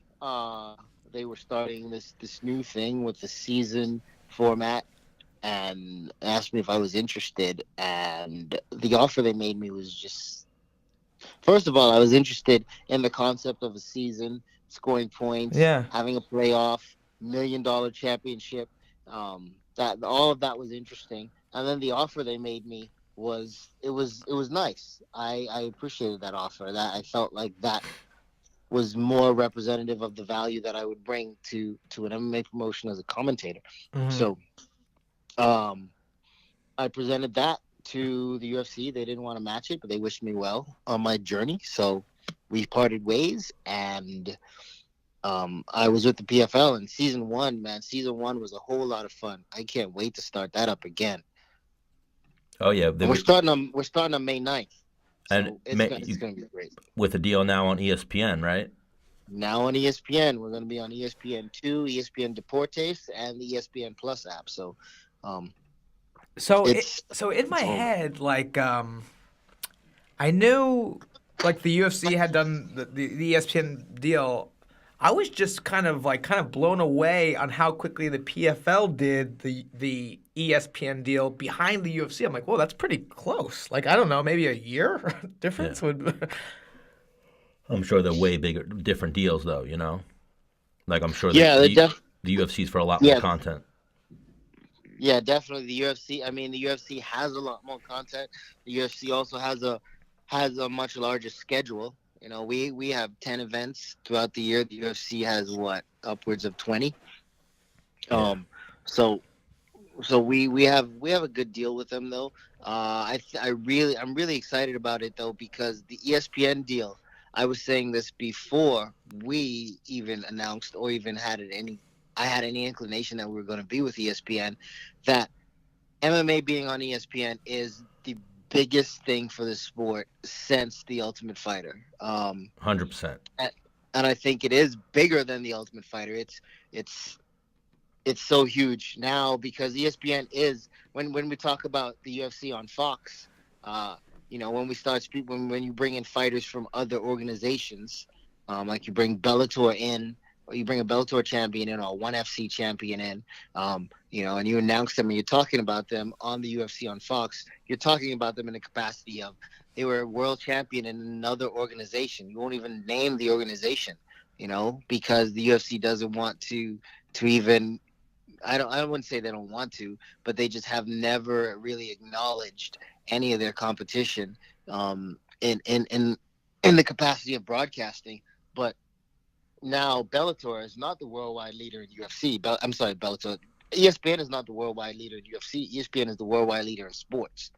They were starting this new thing with the season format and asked me if I was interested. And the offer they made me was just... First of all, I was interested in the concept of a season, scoring points, having a playoff, $1 million championship. That all of that was interesting. And then the offer they made me was nice. I appreciated that offer. That I felt like that was more representative of the value that I would bring to an MMA promotion as a commentator. Mm-hmm. So I presented that to the UFC. They didn't want to match it, but they wished me well on my journey. So we parted ways, and I was with the PFL in season 1, man. Season 1 was a whole lot of fun. I can't wait to start that up again. Oh yeah. We're starting on May 9th. So And it's going to be great. With a deal now on ESPN, right? Now on ESPN. We're going to be on ESPN2, ESPN Deportes, and the ESPN Plus app. So, so in my head, like, I knew, like, the UFC had done the ESPN deal. I was just kind of blown away on how quickly the PFL did the ESPN deal behind the UFC. I'm like, whoa, that's pretty close. Like, I don't know, maybe a year difference Yeah. would. I'm sure they're way bigger, different deals though. You know, like I'm sure Yeah, the UFC's for a lot more yeah, content. yeah, definitely the UFC. I mean, the UFC has a lot more content. The UFC also has a much larger schedule. You know, we have 10 events throughout the year. The UFC has what, upwards of 20. Yeah. So we have a good deal with them though. I'm really excited about it though, because the ESPN deal. I was saying this before we even announced or even had it any. I had any inclination that we were going to be with ESPN. That MMA being on ESPN is the biggest thing for the sport since the Ultimate Fighter. 100%. And I think it is bigger than the Ultimate Fighter. It's it's so huge now because ESPN is when we talk about the UFC on Fox, uh, when we start speak when you bring in fighters from other organizations, like you bring Bellator in, or you bring a Bellator champion in, or a ONE FC champion in, and you announce them and you're talking about them on the UFC on Fox. You're talking about them in the capacity of they were world champion in another organization. You won't even name the organization, because the UFC doesn't want to even I wouldn't say they don't want to, but they just have never really acknowledged any of their competition in the capacity of broadcasting. But now Bellator is not the worldwide leader in UFC. I'm sorry, Bellator. ESPN is not the worldwide leader in UFC. ESPN is the worldwide leader in sports,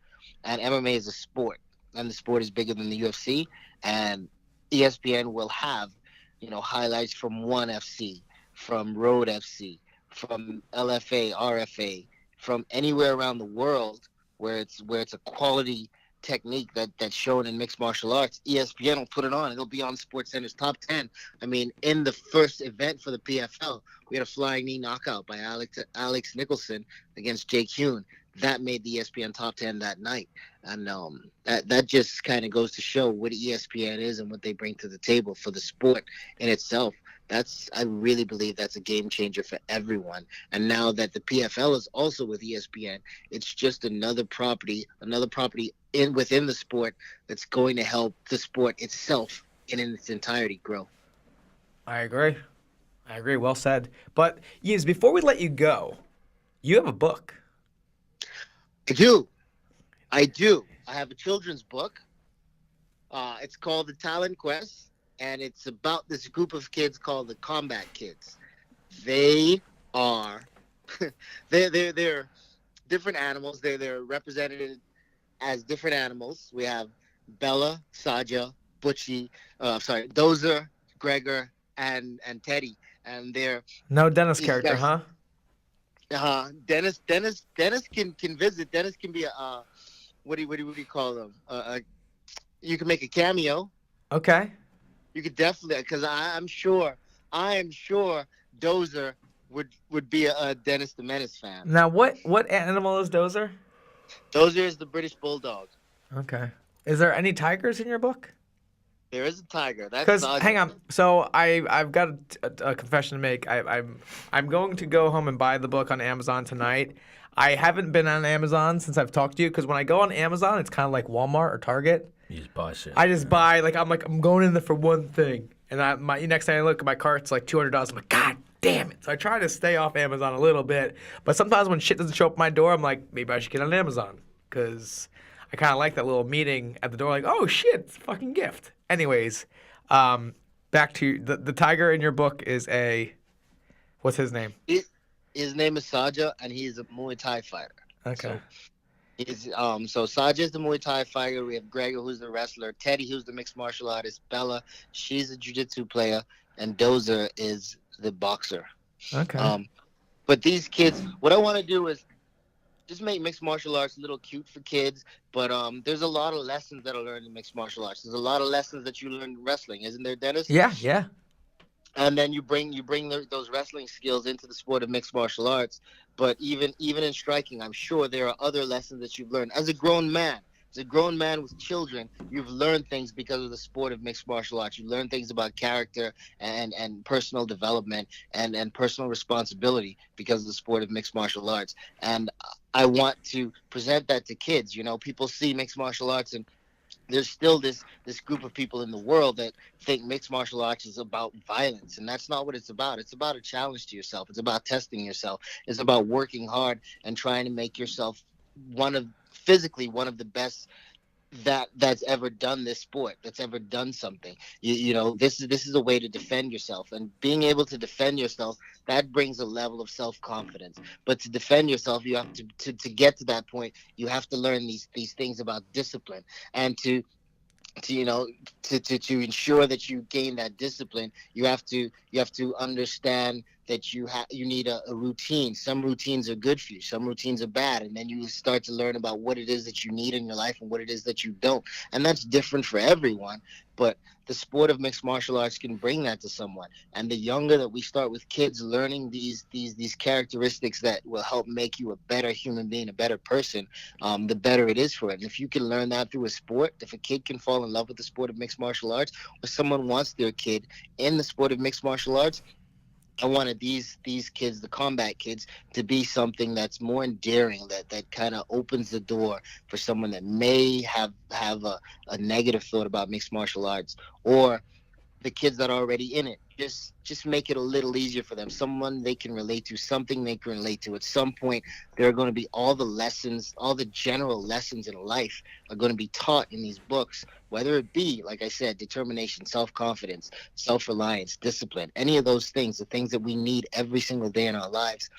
and MMA is a sport, and the sport is bigger than the UFC. And ESPN will have, highlights from ONE FC, from Road FC, from LFA, RFA, from anywhere around the world where it's a quality technique that's shown in mixed martial arts. ESPN will put it on. It'll be on SportsCenter's top 10. I mean, in the first event for the PFL, we had a flying knee knockout by Alex Nicholson against Jake Hune. That made the ESPN top 10 that night. And that just kind of goes to show what ESPN is and what they bring to the table for the sport in itself. I really believe that's a game changer for everyone. And now that the PFL is also with ESPN, it's just another property within the sport that's going to help the sport itself in its entirety grow. I agree. Well said. But Yves, before we let you go, you have a book. I do. I have a children's book. It's called The Talent Quest, and it's about this group of kids called the Combat Kids. They are they're different animals. They're represented as different animals. We have Bella, Saja, Butchie, Dozer, Gregor, and Teddy, and they're No Dennis these character, guys. huh? Dennis can visit. Dennis can be a what do you call them? You can make a cameo. Okay. You could definitely, because I am sure Dozer would be a Dennis the Menace fan. Now, what animal is Dozer? Dozer is the British Bulldog. Okay. Is there any tigers in your book? There is a tiger. That's Because Saja. hang on, so I've got a confession to make. I'm going to go home and buy the book on Amazon tonight. I haven't been on Amazon since I've talked to you, because when I go on Amazon, it's kind of like Walmart or Target. You just buy shit. I just buy I'm going in there for one thing, and next time I look at my cart's like $200. I'm like, God damn it! So I try to stay off Amazon a little bit, but sometimes when shit doesn't show up at my door, I'm like, maybe I should get on Amazon, because I kind of like that little meeting at the door, like, oh shit, it's a fucking gift. Anyways, back to the tiger in your book is what's his name? His name is Saja, and he's a Muay Thai fighter. Okay. So Saja is the Muay Thai fighter. We have Gregor, who's the wrestler. Teddy, who's the mixed martial artist. Bella, she's a jiu-jitsu player, and Dozer is the boxer. Okay. But these kids, what I want to do is just make mixed martial arts a little cute for kids. But there's a lot of lessons that are learned in mixed martial arts. There's a lot of lessons that you learn in wrestling, isn't there, Dennis? Yeah. And then you bring those wrestling skills into the sport of mixed martial arts. But even in striking, I'm sure there are other lessons that you've learned as a grown man. As a grown man with children, you've learned things because of the sport of mixed martial arts. You learn things about character and personal development and personal responsibility because of the sport of mixed martial arts. And I want to present that to kids. You know, people see mixed martial arts, and there's still this group of people in the world that think mixed martial arts is about violence, and that's not what it's about. It's about a challenge to yourself. It's about testing yourself. It's about working hard and trying to make yourself physically one of the best that's ever done this sport, that's ever done something. You know, this is a way to defend yourself, and being able to defend yourself, that brings a level of self-confidence. But to defend yourself, you have to get to that point, you have to learn these things about discipline, and to you know to ensure that you gain that discipline, you have to understand that you need a routine. Some routines are good for you, some routines are bad, and then you start to learn about what it is that you need in your life and what it is that you don't, and that's different for everyone. But the sport of mixed martial arts can bring that to someone, and the younger that we start with kids learning these characteristics that will help make you a better human being, a better person, the better it is for it. And if you can learn that through a sport, if a kid can fall in love with the sport of mixed martial arts, or someone wants their kid in the sport of mixed martial arts, I wanted these kids, the combat kids, to be something that's more endearing, that kind of opens the door for someone that may have a negative thought about mixed martial arts, or the kids that are already in it. Just make it a little easier for them. Someone they can relate to, something they can relate to. At some point, there are going to be all the lessons, all the general lessons in life are going to be taught in these books, whether it be, like I said, determination, self-confidence, self-reliance, discipline, any of those things, the things that we need every single day in our lives.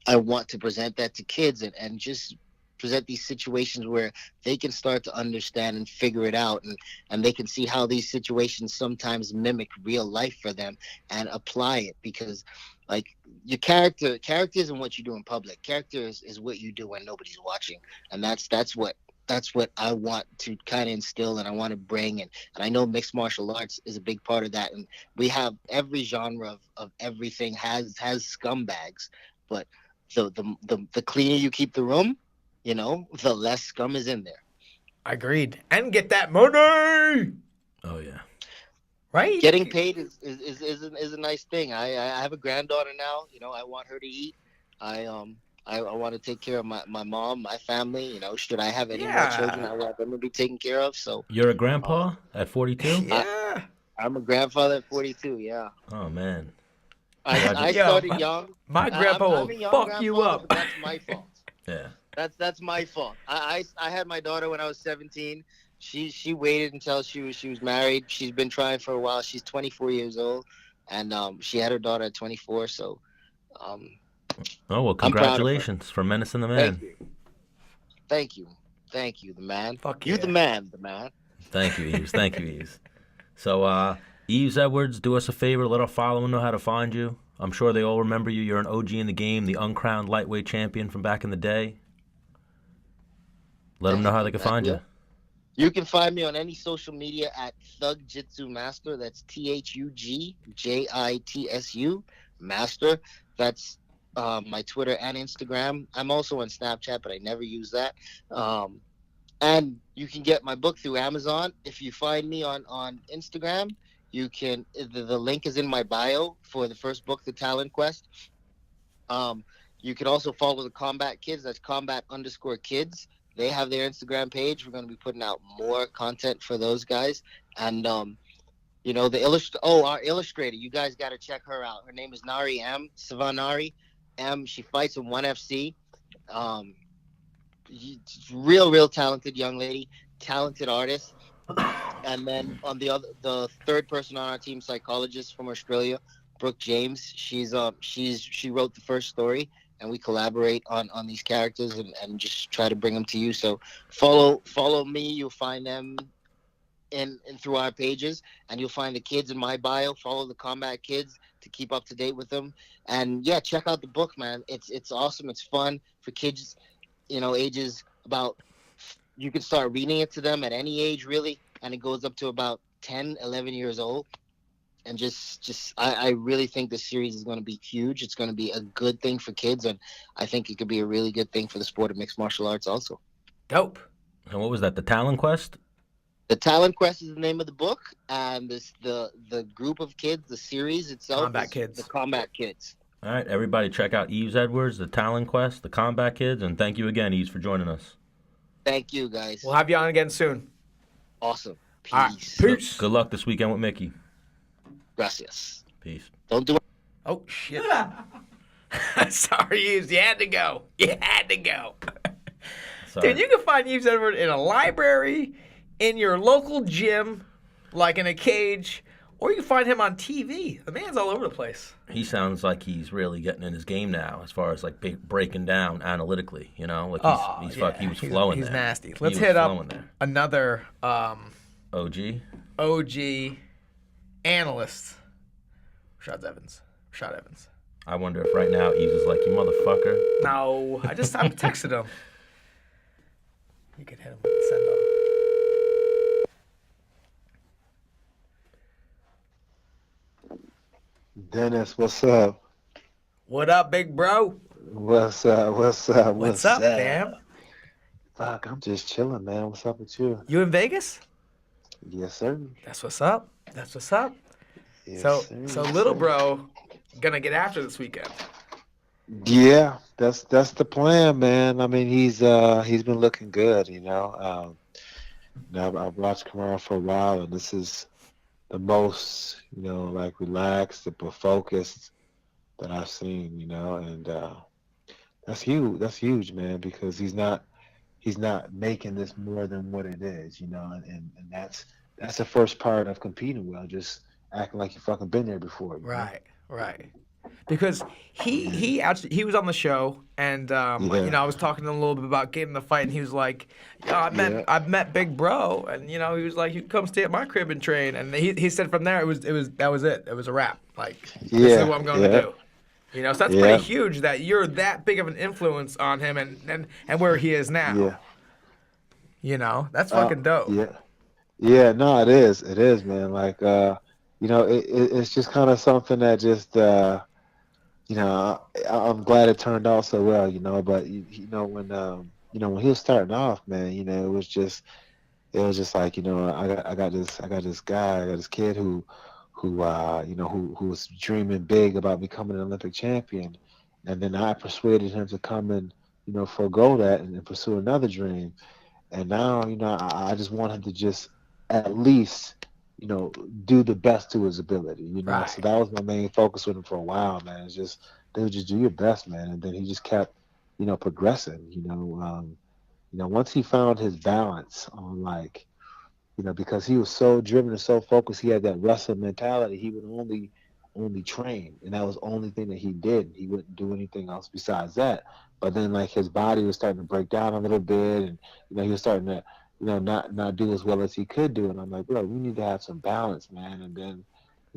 I want to present that to kids, and just present these situations where they can start to understand and figure it out, and they can see how these situations sometimes mimic real life for them and apply it. Because like, your character isn't what you do in public. Character is what you do when nobody's watching, and that's what I want to kind of instill, and I want to bring. And I know mixed martial arts is a big part of that. And we have every genre of everything has scumbags, but the cleaner you keep the room, the less scum is in there. Agreed. And get that money, Oh yeah. right? Getting paid is a nice thing. I have a granddaughter now. I want her to eat. I want to take care of my mom, my family. Should I have any more children, I want them to be taken care of. So You're a grandpa at 42? Yeah. I'm a grandfather at 42. Yeah. Oh man. I Yo, started young. My grandpa I'm will a young fuck you grandfather, up. but that's my fault. Yeah. That's my fault. I had my daughter when I was 17. She waited until she was married. She's been trying for a while. She's 24 years old, and she had her daughter at 24. So, Oh well, I'm proud of her. congratulations for menacing the Thank man. you, thank you, the man. Fuck You yeah. the man. Thank you, Yves. Thank you, Yves. So, Yves Edwards, do us a favor. Let our followers know how to find you. I'm sure they all remember you. You're an OG in the game, the uncrowned lightweight champion from back in the day. Let them know how they can find you. You can find me on any social media at Thug Jitsu Master. That's THUGJITSU Master. That's my Twitter and Instagram. I'm also on Snapchat, but I never use that. And you can get my book through Amazon. If you find me on Instagram, you can. The link is in my bio for the first book, The Talent Quest. You can also follow the Combat Kids. That's combat_kids. They have their Instagram page. We're going to be putting out more content for those guys. And, our illustrator, you guys got to check her out. Her name is Nari M. Savanari M. She fights in 1FC. Real talented young lady, talented artist. And then on the third person on our team, psychologist from Australia, Brooke James. She wrote the first story, and we collaborate on these characters and just try to bring them to you. So follow me. You'll find them in through our pages, and you'll find the kids in my bio. Follow the Combat Kids to keep up to date with them. And yeah, check out the book, man. It's awesome. It's fun for kids, ages about. You can start reading it to them at any age, really, and it goes up to about 10, 11 years old. And I really think this series is going to be huge. It's going to be a good thing for kids, and I think it could be a really good thing for the sport of mixed martial arts also. Dope. And what was that? The Talon Quest? The Talon Quest is the name of the book, and the group of kids, the series itself, Combat is Kids. the Combat Kids. All right, everybody, check out Yves Edwards, the Talon Quest, the Combat Kids, and thank you again, Yves, for joining us. Thank you, guys. We'll have you on again soon. Awesome. All right, Peace. peace. Good luck this weekend with Mickey. Gracias. Peace. Don't do it. Oh shit! Sorry, Yves. You had to go. You had to go. Sorry. Dude, you can find Yves Edward in a library, in your local gym, like in a cage, or you can find him on TV. The man's all over the place. He sounds like he's really getting in his game now, as far as like breaking down analytically. You know, like he was flowing. He's there. nasty. He Let's was hit up flowing there. another OG. analyst. Rashad Evans. I wonder if right now Yves is like, you motherfucker. No, I texted him. You could hit him with the send on. Dennis, what's up? What up, big bro? What's up? What's up, fam? Fuck, I'm just chilling, man. What's up with you? You in Vegas? Yes, sir. That's what's up. Yes, So sir. so Yes, little sir. bro gonna get after this weekend. Yeah, that's the plan, man. I mean, he's been looking good, you know. Now I've watched Kamara for a while, and this is the most, you know, like relaxed but focused that I've seen, you know, and that's huge. That's huge, man, because he's not making this more than what it is, you know, and that's the first part of competing well, just acting like you fucking been there before. You know? Right. Because he was on the show, and Yeah. I was talking to him a little bit about getting the fight, and he was like, I've met Big Bro, and he was like, you can come stay at my crib and train, and he said from there that was it was a wrap, like this is what I'm going to do. So that's pretty huge that you're that big of an influence on him and where he is now. Yeah. That's fucking dope. Yeah, no, it is, man. Like, it's just kind of something that just, I'm glad it turned out so well, but when he was starting off, man, it was just like, I got this guy, I got this kid who was dreaming big about becoming an Olympic champion, and then I persuaded him to come and, forego that and pursue another dream. And now, I just want him to just at least, do the best to his ability, Right. So that was my main focus with him for a while, man. It's just, dude, just do your best, man. And then he just kept, progressing, once he found his balance on, like, because he was so driven and so focused, he had that wrestler mentality. He would only train, and that was the only thing that he did. He wouldn't do anything else besides that. But then, like, his body was starting to break down a little bit, and he was starting to, not do as well as he could do. And I'm like, bro, we need to have some balance, man. And then,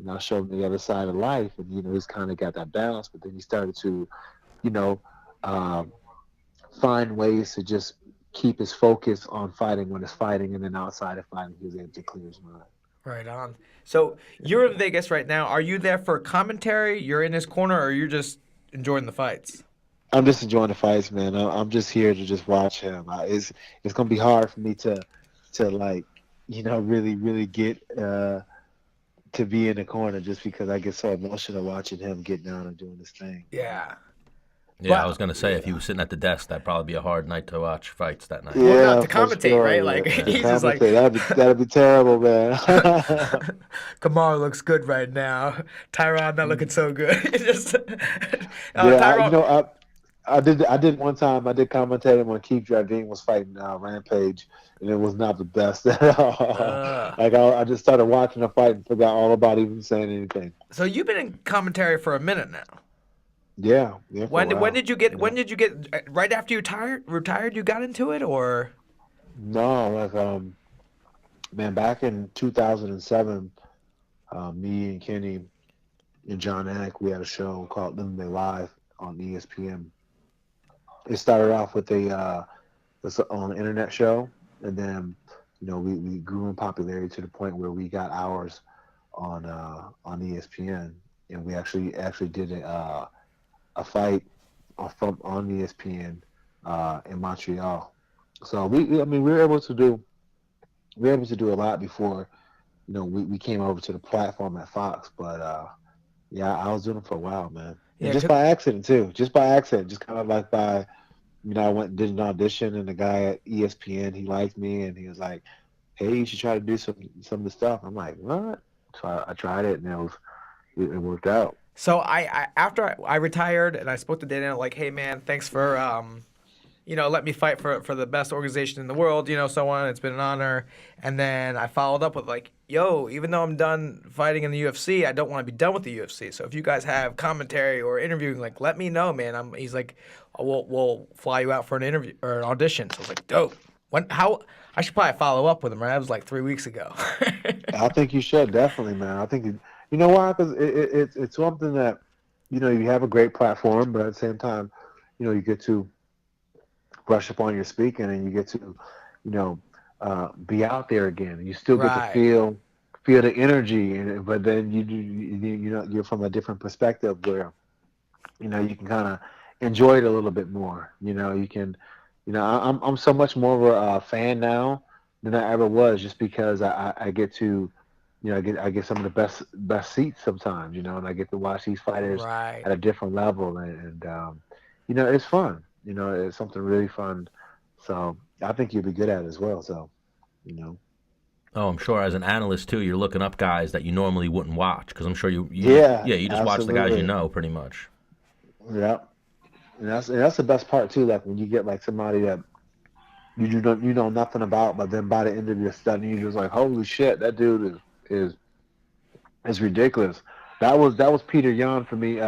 I showed him the other side of life, and he's kind of got that balance. But then he started to, find ways to just keep his focus on fighting when it's fighting, and then outside of fighting, he was able to clear his mind. Right on. So you're in Vegas right now. Are you there for commentary? You're in his corner, or you're just enjoying the fights? I'm just enjoying the fights, man. I'm just here to just watch him. It's gonna be hard for me to like, really get to be in the corner, just because I get so emotional watching him get down and doing this thing. Yeah. Yeah, But- I was gonna say if he was sitting at the desk, that'd probably be a hard night to watch fights that night. Well, not to for commentate, right? yeah. Like, To he's just like- commentate, that'd be terrible, man. Kamara looks good right now. Tyron not looking so good. It's just, Yeah, I did one time. I did commentate when Keith Dravine was fighting Rampage, and it was not the best at all. Like, I just started watching the fight and forgot all about even saying anything. So you've been in commentary for a minute now. Yeah. For a When while. did you get? When did you get? Right after you retired, you got into it, or? No, like man, back in 2007, me and Kenny and John Anik, we had a show called Living Day Live on ESPN. It started off with on an internet show, and then we grew in popularity to the point where we got ours on ESPN, and we actually did a fight on ESPN in Montreal. So I mean, we were able to do a lot before, we came over to the platform at Fox. But yeah, I was doing it for a while, man, and Yeah, just 'cause- by accident too, just by accident, just kind of like by, I went and did an audition, and the guy at ESPN, he liked me, and he was like, "Hey, you should try to do some of the stuff." I'm like, "What?" So I tried it, and it worked out. so I after I retired and I spoke to Dana like, hey man, thanks for let me fight for the best organization in the world, so on. It's been an honor. And then I followed up with like, yo, even though I'm done fighting in the UFC, I don't want to be done with the UFC. So if you guys have commentary or interviewing, like, let me know, man. He's like, oh, we'll fly you out for an interview or an audition. So I was like, dope. How? I should probably follow up with him, right? That was like 3 weeks ago. I think you should definitely, man. I think you know why? Because it's something that you have a great platform, but at the same time, you get to brush up on your speaking, and you get to, you know, be out there again. You still get to Right. feel the energy, but then you're from a different perspective where you can kind of enjoy it a little bit more. You can, I'm so much more of a fan now than I ever was, just because I get to, I get some of the best seats sometimes, and I get to watch these fighters Right. at a different level, and it's fun. It's something really fun. So I think you'll be good at it as well. So, you know, Oh, I'm sure as an analyst too, you're looking up guys that you normally wouldn't watch because I'm sure yeah, yeah, you just watch the guys you absolutely, know pretty much. yeah, and that's the best part too. Like when you get like somebody that you know nothing about, but then by the end of your study, you're just like, holy shit, that dude is is ridiculous. That was Peter Yan for me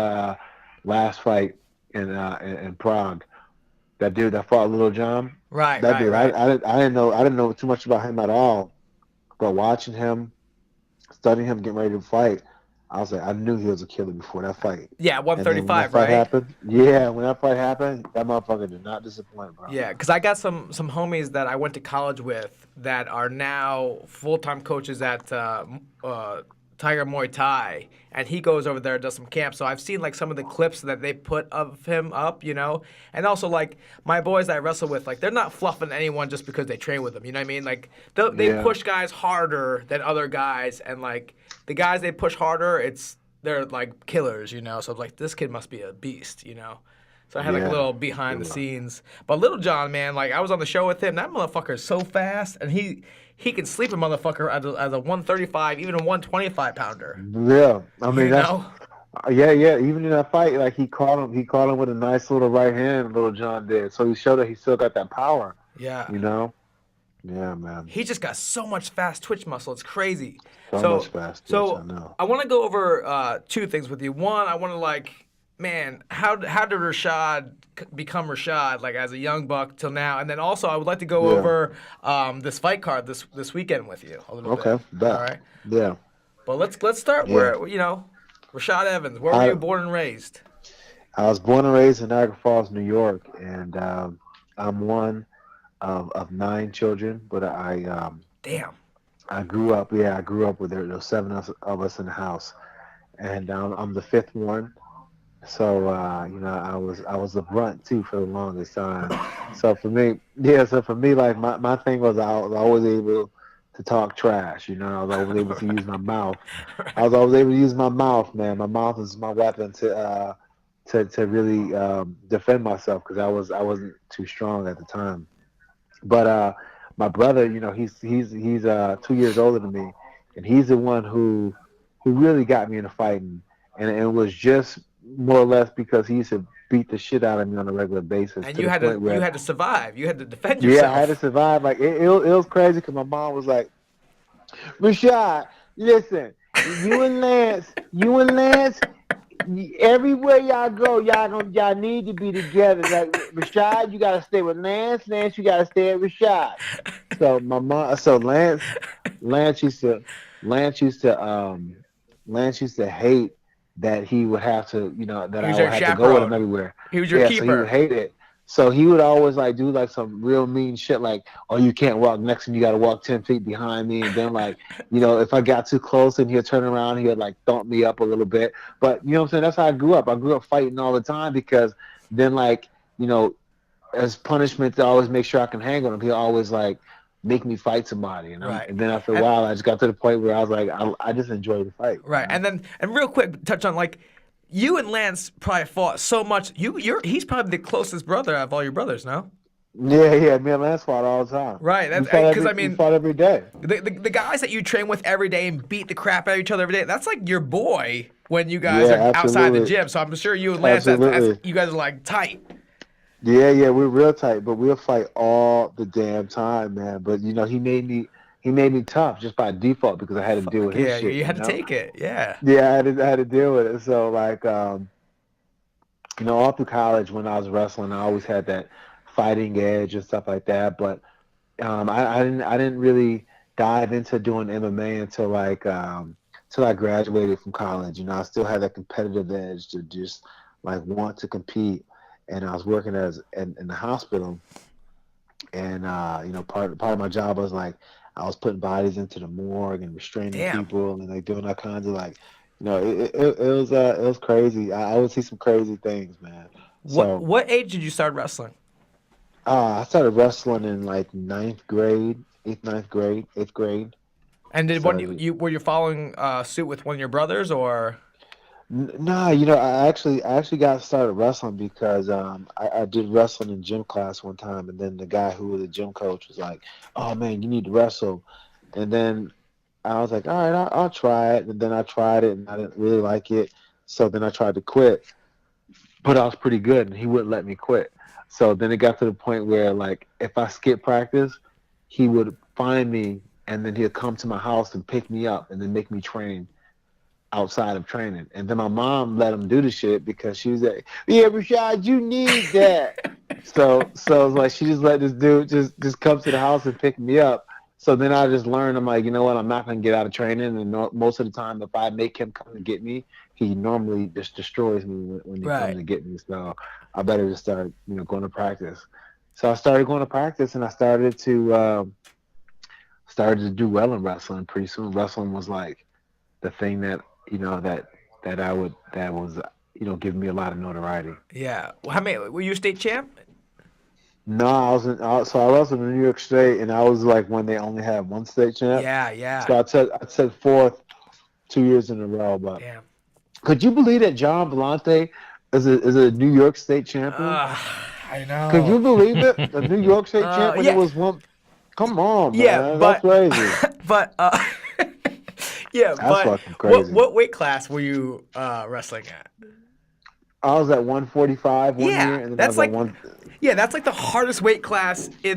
last fight in Prague. That dude that fought Little John. Right. That Right. dude, Right. I didn't know too much about him at all. But watching him, studying him, getting ready to fight, I was like, I knew he was a killer before that fight. Yeah. And then when that 135. fight Right. happened, yeah, when that fight happened, that motherfucker did not disappoint, bro. Yeah, because I got some homies that I went to college with that are now full time coaches at Tiger Muay Thai, and he goes over there and does some camps. So I've seen like some of the clips that they put of him up, and also like my boys that I wrestle with, like they're not fluffing anyone just because they train with them. You know what I mean? Like they Yeah, push guys harder than other guys, and like the guys they push harder, they're like killers. So I'm like, this kid must be a beast. So I had like a yeah, little behind the yeah, scenes. But Little John, man, like I was on the show with him. That motherfucker is so fast, and he can sleep a motherfucker as a 135, even a 125 pounder. yeah. I mean, You that's know? yeah, yeah. Even in that fight, like he caught him with a nice little right hand. Little John did, so he showed that he still got that power. Yeah. You know? Yeah, man. He just got so much fast twitch muscle. It's crazy. So much So fast twitch. I so know. I want to go over two things with you. One, I want to like, man, how did Rashad become Rashad like as a young buck till now? And then also I would like to go Yeah. over this fight card this weekend with you a little bit. Okay. All Bet. right. Yeah. But let's start Yeah. where Rashad Evans. Where were I you born and raised? I was born and raised in Niagara Falls, New York, and I'm one of nine children. But Damn. I grew up. Yeah, I grew up with there was seven of us in the house, and I'm the fifth one. So I was the brunt too for the longest time. So for me, yeah. So for me, like my thing was I was always able to talk trash. I was always able to use my mouth. I was always able to use my mouth, man. My mouth is my weapon to really defend myself because I wasn't too strong at the time. But my brother, he's 2 years older than me, and he's the one who really got me into fighting, and it was just more or less because he used to beat the shit out of me on a regular basis And to the point you where, had to survive. You had to defend yeah, I had to yourself. survive. Like it was crazy because my mom was like, Rashad, listen, you and Lance, everywhere y'all go, y'all need to be together. Like Rashad, you gotta stay with Lance. Lance, you gotta stay with Rashad. So my mom, so Lance used to, Lance used to, Lance used to hate that he would have to, that He I was would your have to go with him chaperone. everywhere. He was your Yeah, so he would keeper. hate it. So he would always like do like some real mean shit, like, oh, you can't walk next to me, you got to walk 10 feet behind me, and then like, if I got too close, and he'd turn around, he'd like thump me up a little bit. But you know what I'm saying? That's how I grew up. I grew up fighting all the time because then like, you know, as punishment to always make sure I can hang on him, he'll always like make me fight somebody, Right. and then after a And while, I just got to the point where I was like, I just enjoy the fight. right. And real quick, touch on like you and Lance probably fought so much. He's probably the closest brother of all your brothers, no? Yeah. Me and Lance fought all the time. Right. We That's fought because every I we mean fought every day. the guys that you train with every day and beat the crap out of each other every day, that's like your boy when you guys Yeah, are outside the absolutely. gym. So I'm sure you and Lance, Absolutely. you guys are like tight. Yeah, we're real tight, but we'll fight all the damn time, man. But he made me tough just by default because I had to deal Fuck with his yeah, shit, you you had to know? take it. Yeah. Yeah, I had to deal with it. So like all through college when I was wrestling, I always had that fighting edge and stuff like that. But I didn't really dive into doing MMA until till I graduated from college. I still had that competitive edge to just like want to compete. And I was working in the hospital, and part of my job was like I was putting bodies into the morgue and restraining Damn. people and like doing all kinds of like it was crazy. I would see some crazy things, man. So What age did you start wrestling? I started wrestling in like ninth grade, eighth grade. And did one Started. you were you following suit with one of your brothers or? Nah, I actually got started wrestling because I did wrestling in gym class one time, and then the guy who was the gym coach was like, "Oh man, you need to wrestle," and then I was like, "All right, I'll try it," and then I tried it, and I didn't really like it, so then I tried to quit, but I was pretty good, and he wouldn't let me quit. So then it got to the point where like if I skipped practice, he would find me, and then he'd come to my house and pick me up, and then make me train outside of training. And then my mom let him do the shit because she was like, "Yeah, Rashad, you need that." So it's like she just let this dude just come to the house and pick me up. So then I just learned. I'm like, you know what? I'm not gonna get out of training. And most of the time, if I make him come to get me, he normally just destroys me when he comes Right. to get me. So I better just start, going to practice. So I started going to practice, and I started to do well in wrestling. Pretty soon, wrestling was like the thing that that was giving me a lot of notoriety. Yeah. Well, how many were you a state champ? No, so I was in New York State, and I was like when they only had one state champ. Yeah, yeah. So I said fourth 2 years in a row. But Damn. could you believe that John Vellante is a New York State champion? I Could know. you believe it? A New York State champ when it Yeah, was one. Come on, yeah, man, that's crazy. but yeah, That's but fucking crazy. what weight class were you wrestling at? I was at 145 one Yeah, year, and then I that's was at like one. that's like the hardest weight class Yeah.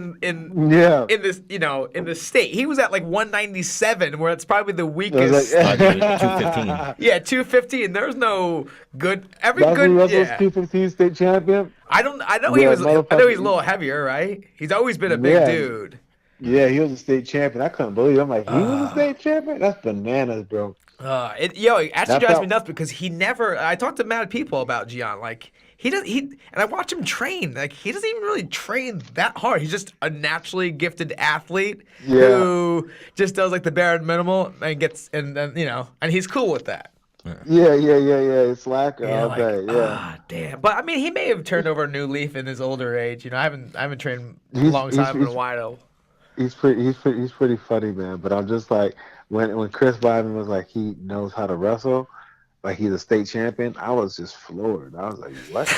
in this in the state. He was at like 197, where it's probably the I was weakest. like, 215. Yeah, 215. There's no good. Every That's when good. Russell was Yeah. 215 state champion. I don't. I know he Yeah, was. I know he's a motherfucker. little heavier, right? He's always been a big Yeah, dude. yeah, he was a state champion. I couldn't believe it. I'm like, he was a state champion? That's bananas, bro. It actually That drives me felt, nuts because he never. I talked to mad people about Gian. Like he does. And I watch him train. Like he doesn't even really train that hard. He's just a naturally gifted athlete yeah, who just does like the bare minimal and gets and then and he's cool with that. yeah. Slacker Yeah, all like day. Yeah, damn. But I mean, he may have turned over a new leaf in his older age. I haven't trained a he's long he's time in a he's while. he's pretty funny, man. But I'm just like when Chris Weidman was like he knows how to wrestle, like he's a state champion. I was just floored. I was like, what?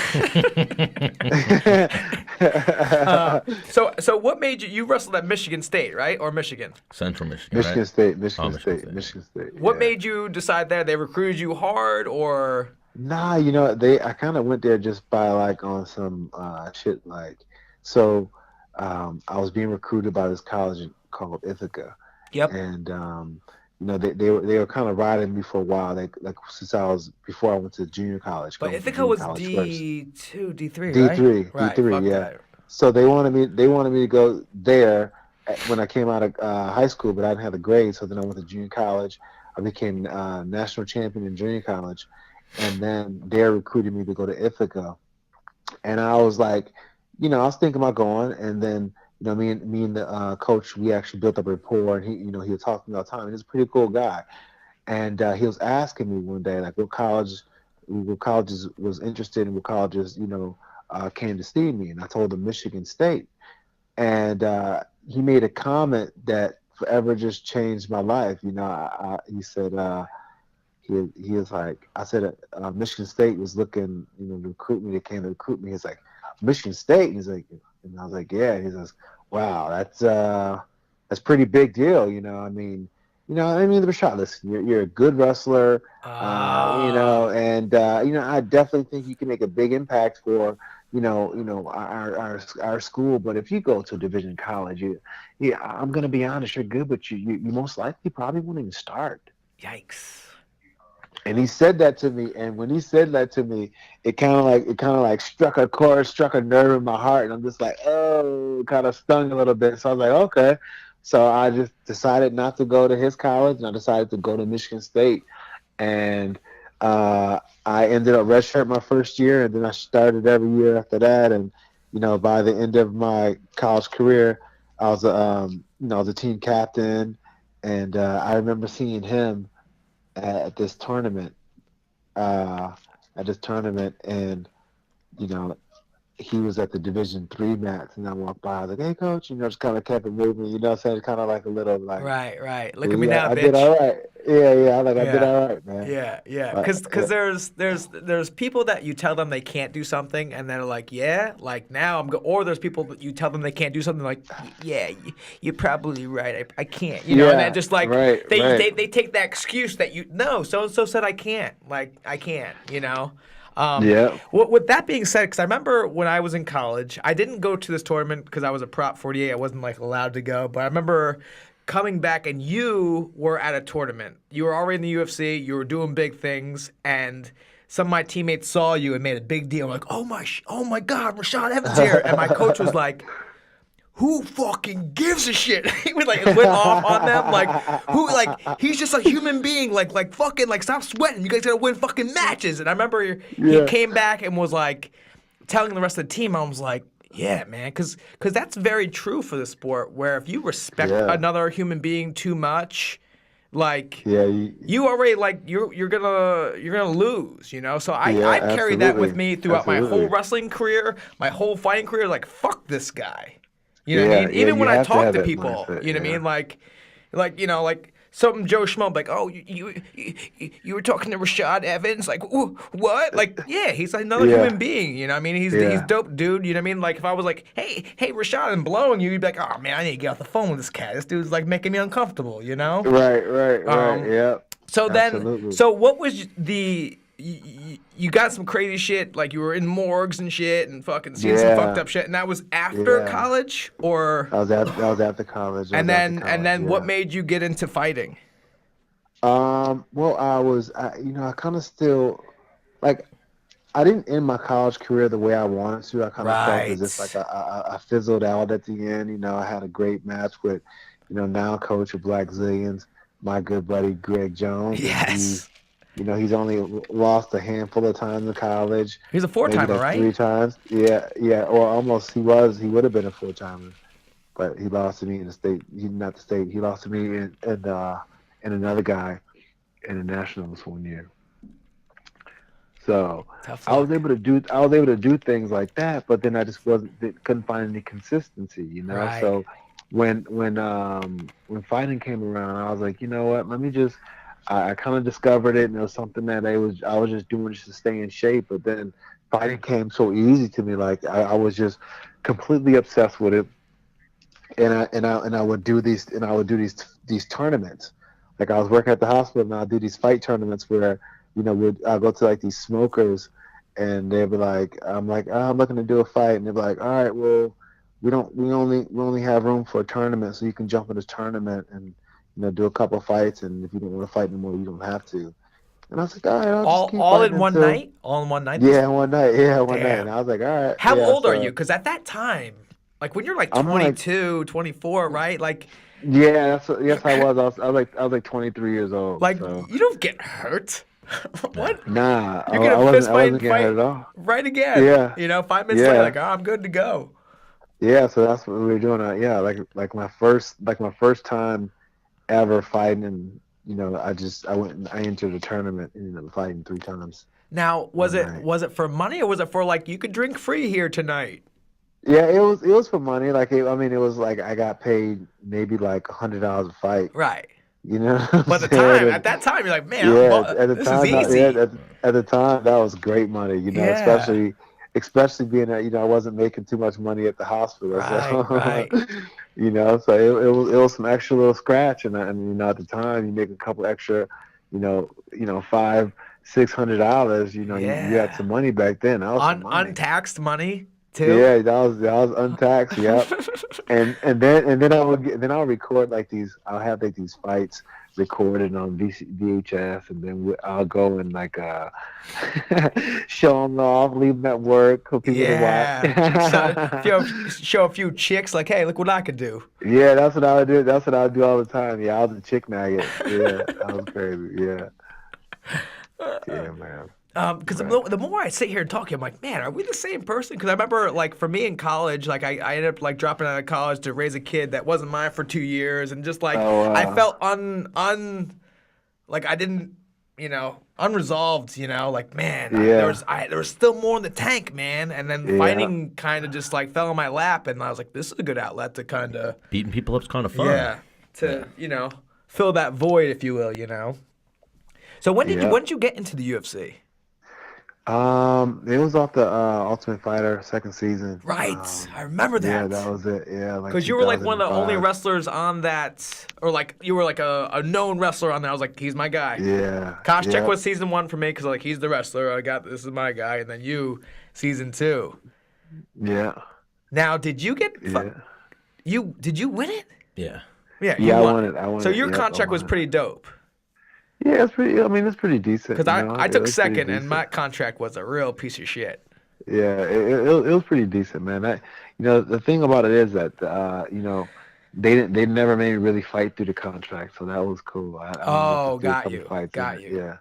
So what made you wrestled at Michigan State, right? Or Michigan? Central Michigan, Michigan right? State, Oh, Michigan State. What Yeah. made you decide there? They recruited you hard or Nah, I kind of went there just by like on some shit like so. I was being recruited by this college called Ithaca, Yep. and they were kind of riding me for a while. Like since I was before I went to junior college. 'Cause But I went to Ithaca junior was college first. D2, D3, D right? three, D Right. three, Fuck yeah. that. So they wanted me to go there when I came out of high school, but I didn't have the grades. So then I went to junior college. I became national champion in junior college, and then they recruited me to go to Ithaca. And I was like, I was thinking about going, and then me and the coach, we actually built up a rapport, and he was talking all the time. And he's a pretty cool guy, and he was asking me one day like what colleges was interested in, what colleges came to see me, and I told him Michigan State, and he made a comment that forever just changed my life. He said he was like, I said Michigan State was looking, to recruit me. They came to recruit me. He's like, Michigan State. He's like, and I was like, yeah. He says, wow, that's pretty big deal. Rashad, listen, you're a good wrestler, and I definitely think you can make a big impact for our school. But if you go to a division college, I'm gonna be honest, you're good, but you most likely probably won't even start. Yikes. And he said that to me, and when he said that to me, it kind of like struck a chord, struck a nerve in my heart, and I'm just like, oh, kind of stung a little bit. So I was like, okay. So I just decided not to go to his college, and I decided to go to Michigan State, and I ended up redshirt my first year, and then I started every year after that, and by the end of my college career, I was a team captain, and I remember seeing him at this tournament, and you know, he was at the Division III match, and I walked by. I was like, "Hey, coach," just kind of kept it moving. Saying kind of like a little like, Right. Look at me now, I bitch. did all right. Yeah. I did Yeah. all right, man. Yeah. Uh, Because there's people that you tell them they can't do something, and they're like, yeah, like now or there's people that you tell them they can't do something, like, yeah, you're probably right. I can't, and then just like right. they take that excuse that no, so and so said I can't, like I can't. Yeah. With that being said, because I remember when I was in college, I didn't go to this tournament because I was a Prop 48. I wasn't like allowed to go, but I remember coming back and you were at a tournament. You were already in the UFC. You were doing big things, and some of my teammates saw you and made a big deal. Like, oh my God, Rashad Evans here, and my coach was like, who fucking gives a shit? He would like went off on them, like he's just a human being, like fucking like stop sweating. You guys gotta win fucking matches. And I remember he came back and was like telling the rest of the team. I was like, yeah, man, because that's very true for the sport. Where if you respect another human being too much, like you already like you're gonna lose, So I carry that with me throughout my whole wrestling career, my whole fighting career. Like fuck this guy. You know what I mean? Even when I talk to people, you know what I mean? Like something Joe Schmo, like, oh, you were talking to Rashad Evans, like, ooh, what? Like, yeah, he's another human being, you know what I mean? He's dope, dude, you know what I mean? Like, if I was like, hey, Rashad, I'm blowing you, you'd be like, oh, man, I need to get off the phone with this cat. This dude's, like, making me uncomfortable, Right, yeah. So Absolutely. then, so what was you got some crazy shit, like you were in morgues and shit and fucking seeing some fucked up shit, and that was after college, or that was after college. And then what made you get into fighting? Well, I kind of still like. I didn't end my college career the way I wanted to. I kind of felt as if like I fizzled out at the end. I had a great match with, now coach of Black Zillions, my good buddy Greg Jones. Yes. He's only lost a handful of times in college. He's a four-timer, like right? 3 times. Yeah, or almost. He would have been a 4-timer, but he lost to me in the state. Not the state. He lost to me and another guy in the nationals one year. So I was able to do things like that, but then I just couldn't find any consistency, Right. So when fighting came around, I was like, you know what? Let me just. I kind of discovered it, and it was something that I was just doing just to stay in shape. But then fighting came so easy to me, like I was just completely obsessed with it, and I would do these tournaments. Like I was working at the hospital, and I'd do these fight tournaments where I'll go to like these smokers, and they'd be like, I'm like, oh, I'm looking to do a fight, and they'd be like, all right, well, we only have room for a tournament, so you can jump in this tournament and do a couple fights, and if you don't want to fight anymore, you don't have to. And I was like, all right, I'll just keep all in fighting one until... night? All in one night? Yeah, one night. Yeah, one Damn. night. And I was like, all right. How old are so... you? Because at that time, like when you're like I'm 22, 24, right? Like yes, I was. I was like 23 years old. Like so. you don't get hurt. What? Nah, You're gonna fist fight and getting fight hurt at all. right again. Yeah. 5 minutes later, like, oh, I'm good to go. Yeah, so that's what we were doing. Like my first time ever fighting, and I went and I entered a tournament and ended up fighting 3 times. Now, one night. was it for money or was it for like you could drink free here tonight? Yeah, it was for money. Like I mean, it was like I got paid maybe like $100 a fight. Right. You know what I'm But saying? at that time, you're like, man, Yeah, at the this is time, easy. at the time, that was great money. Yeah. Especially being that I wasn't making too much money at the hospital, Right, so right. so it was some extra little scratch, and at the time you make a couple extra, $500-600. You had Yeah. some money back then. That was some money. Untaxed money too. Yeah, that was untaxed. Yep. And then I'll record like these. I'll have like these fights recorded on VHS, and then I'll go and like show them off, leave them at work for people to Yeah. So, watch. show a few chicks like, hey, look what I could do. Yeah, that's what I would do. That's what I would do all the time. Yeah, I was a chick maggot. Yeah, that was crazy. Yeah, yeah, man. Because Right. the more I sit here and talk, I'm like, man, are we the same person? Because I remember, like, for me in college, like, I ended up like dropping out of college to raise a kid that wasn't mine for 2 years, and just like Oh, I wow. felt like I didn't, unresolved, like, man, Yeah. there was still more in the tank, man, and then Yeah. fighting kind of just like fell in my lap, and I was like, this is a good outlet to kind of, Beating people up's kind of fun. yeah, to fill that void, if you will. So when Yeah. did you get into the UFC? It was off the Ultimate Fighter second season. Right, I remember Yeah, that. that was it. Yeah, like Because you were like one of the only 2005. wrestlers on that, or like you were like a known wrestler on that. I was like, he's my guy. Yeah. Koscheck Yeah. was season 1 for me because like he's the wrestler. This is my guy, and then you, season 2. Yeah. Now, did you get Yeah. did you win it? Yeah. Yeah, you Yeah, I won won it. I won So it. your Yep, I contract was won it. pretty dope. Yeah, it's pretty. I mean, it's pretty decent. Because I It took was pretty second, and decent. my contract was a real piece of shit. Yeah, it was pretty decent, man. The thing about it is that they never made me really fight through the contract, so that was cool. I didn't Oh, get to do a got couple you, fights in got it. you.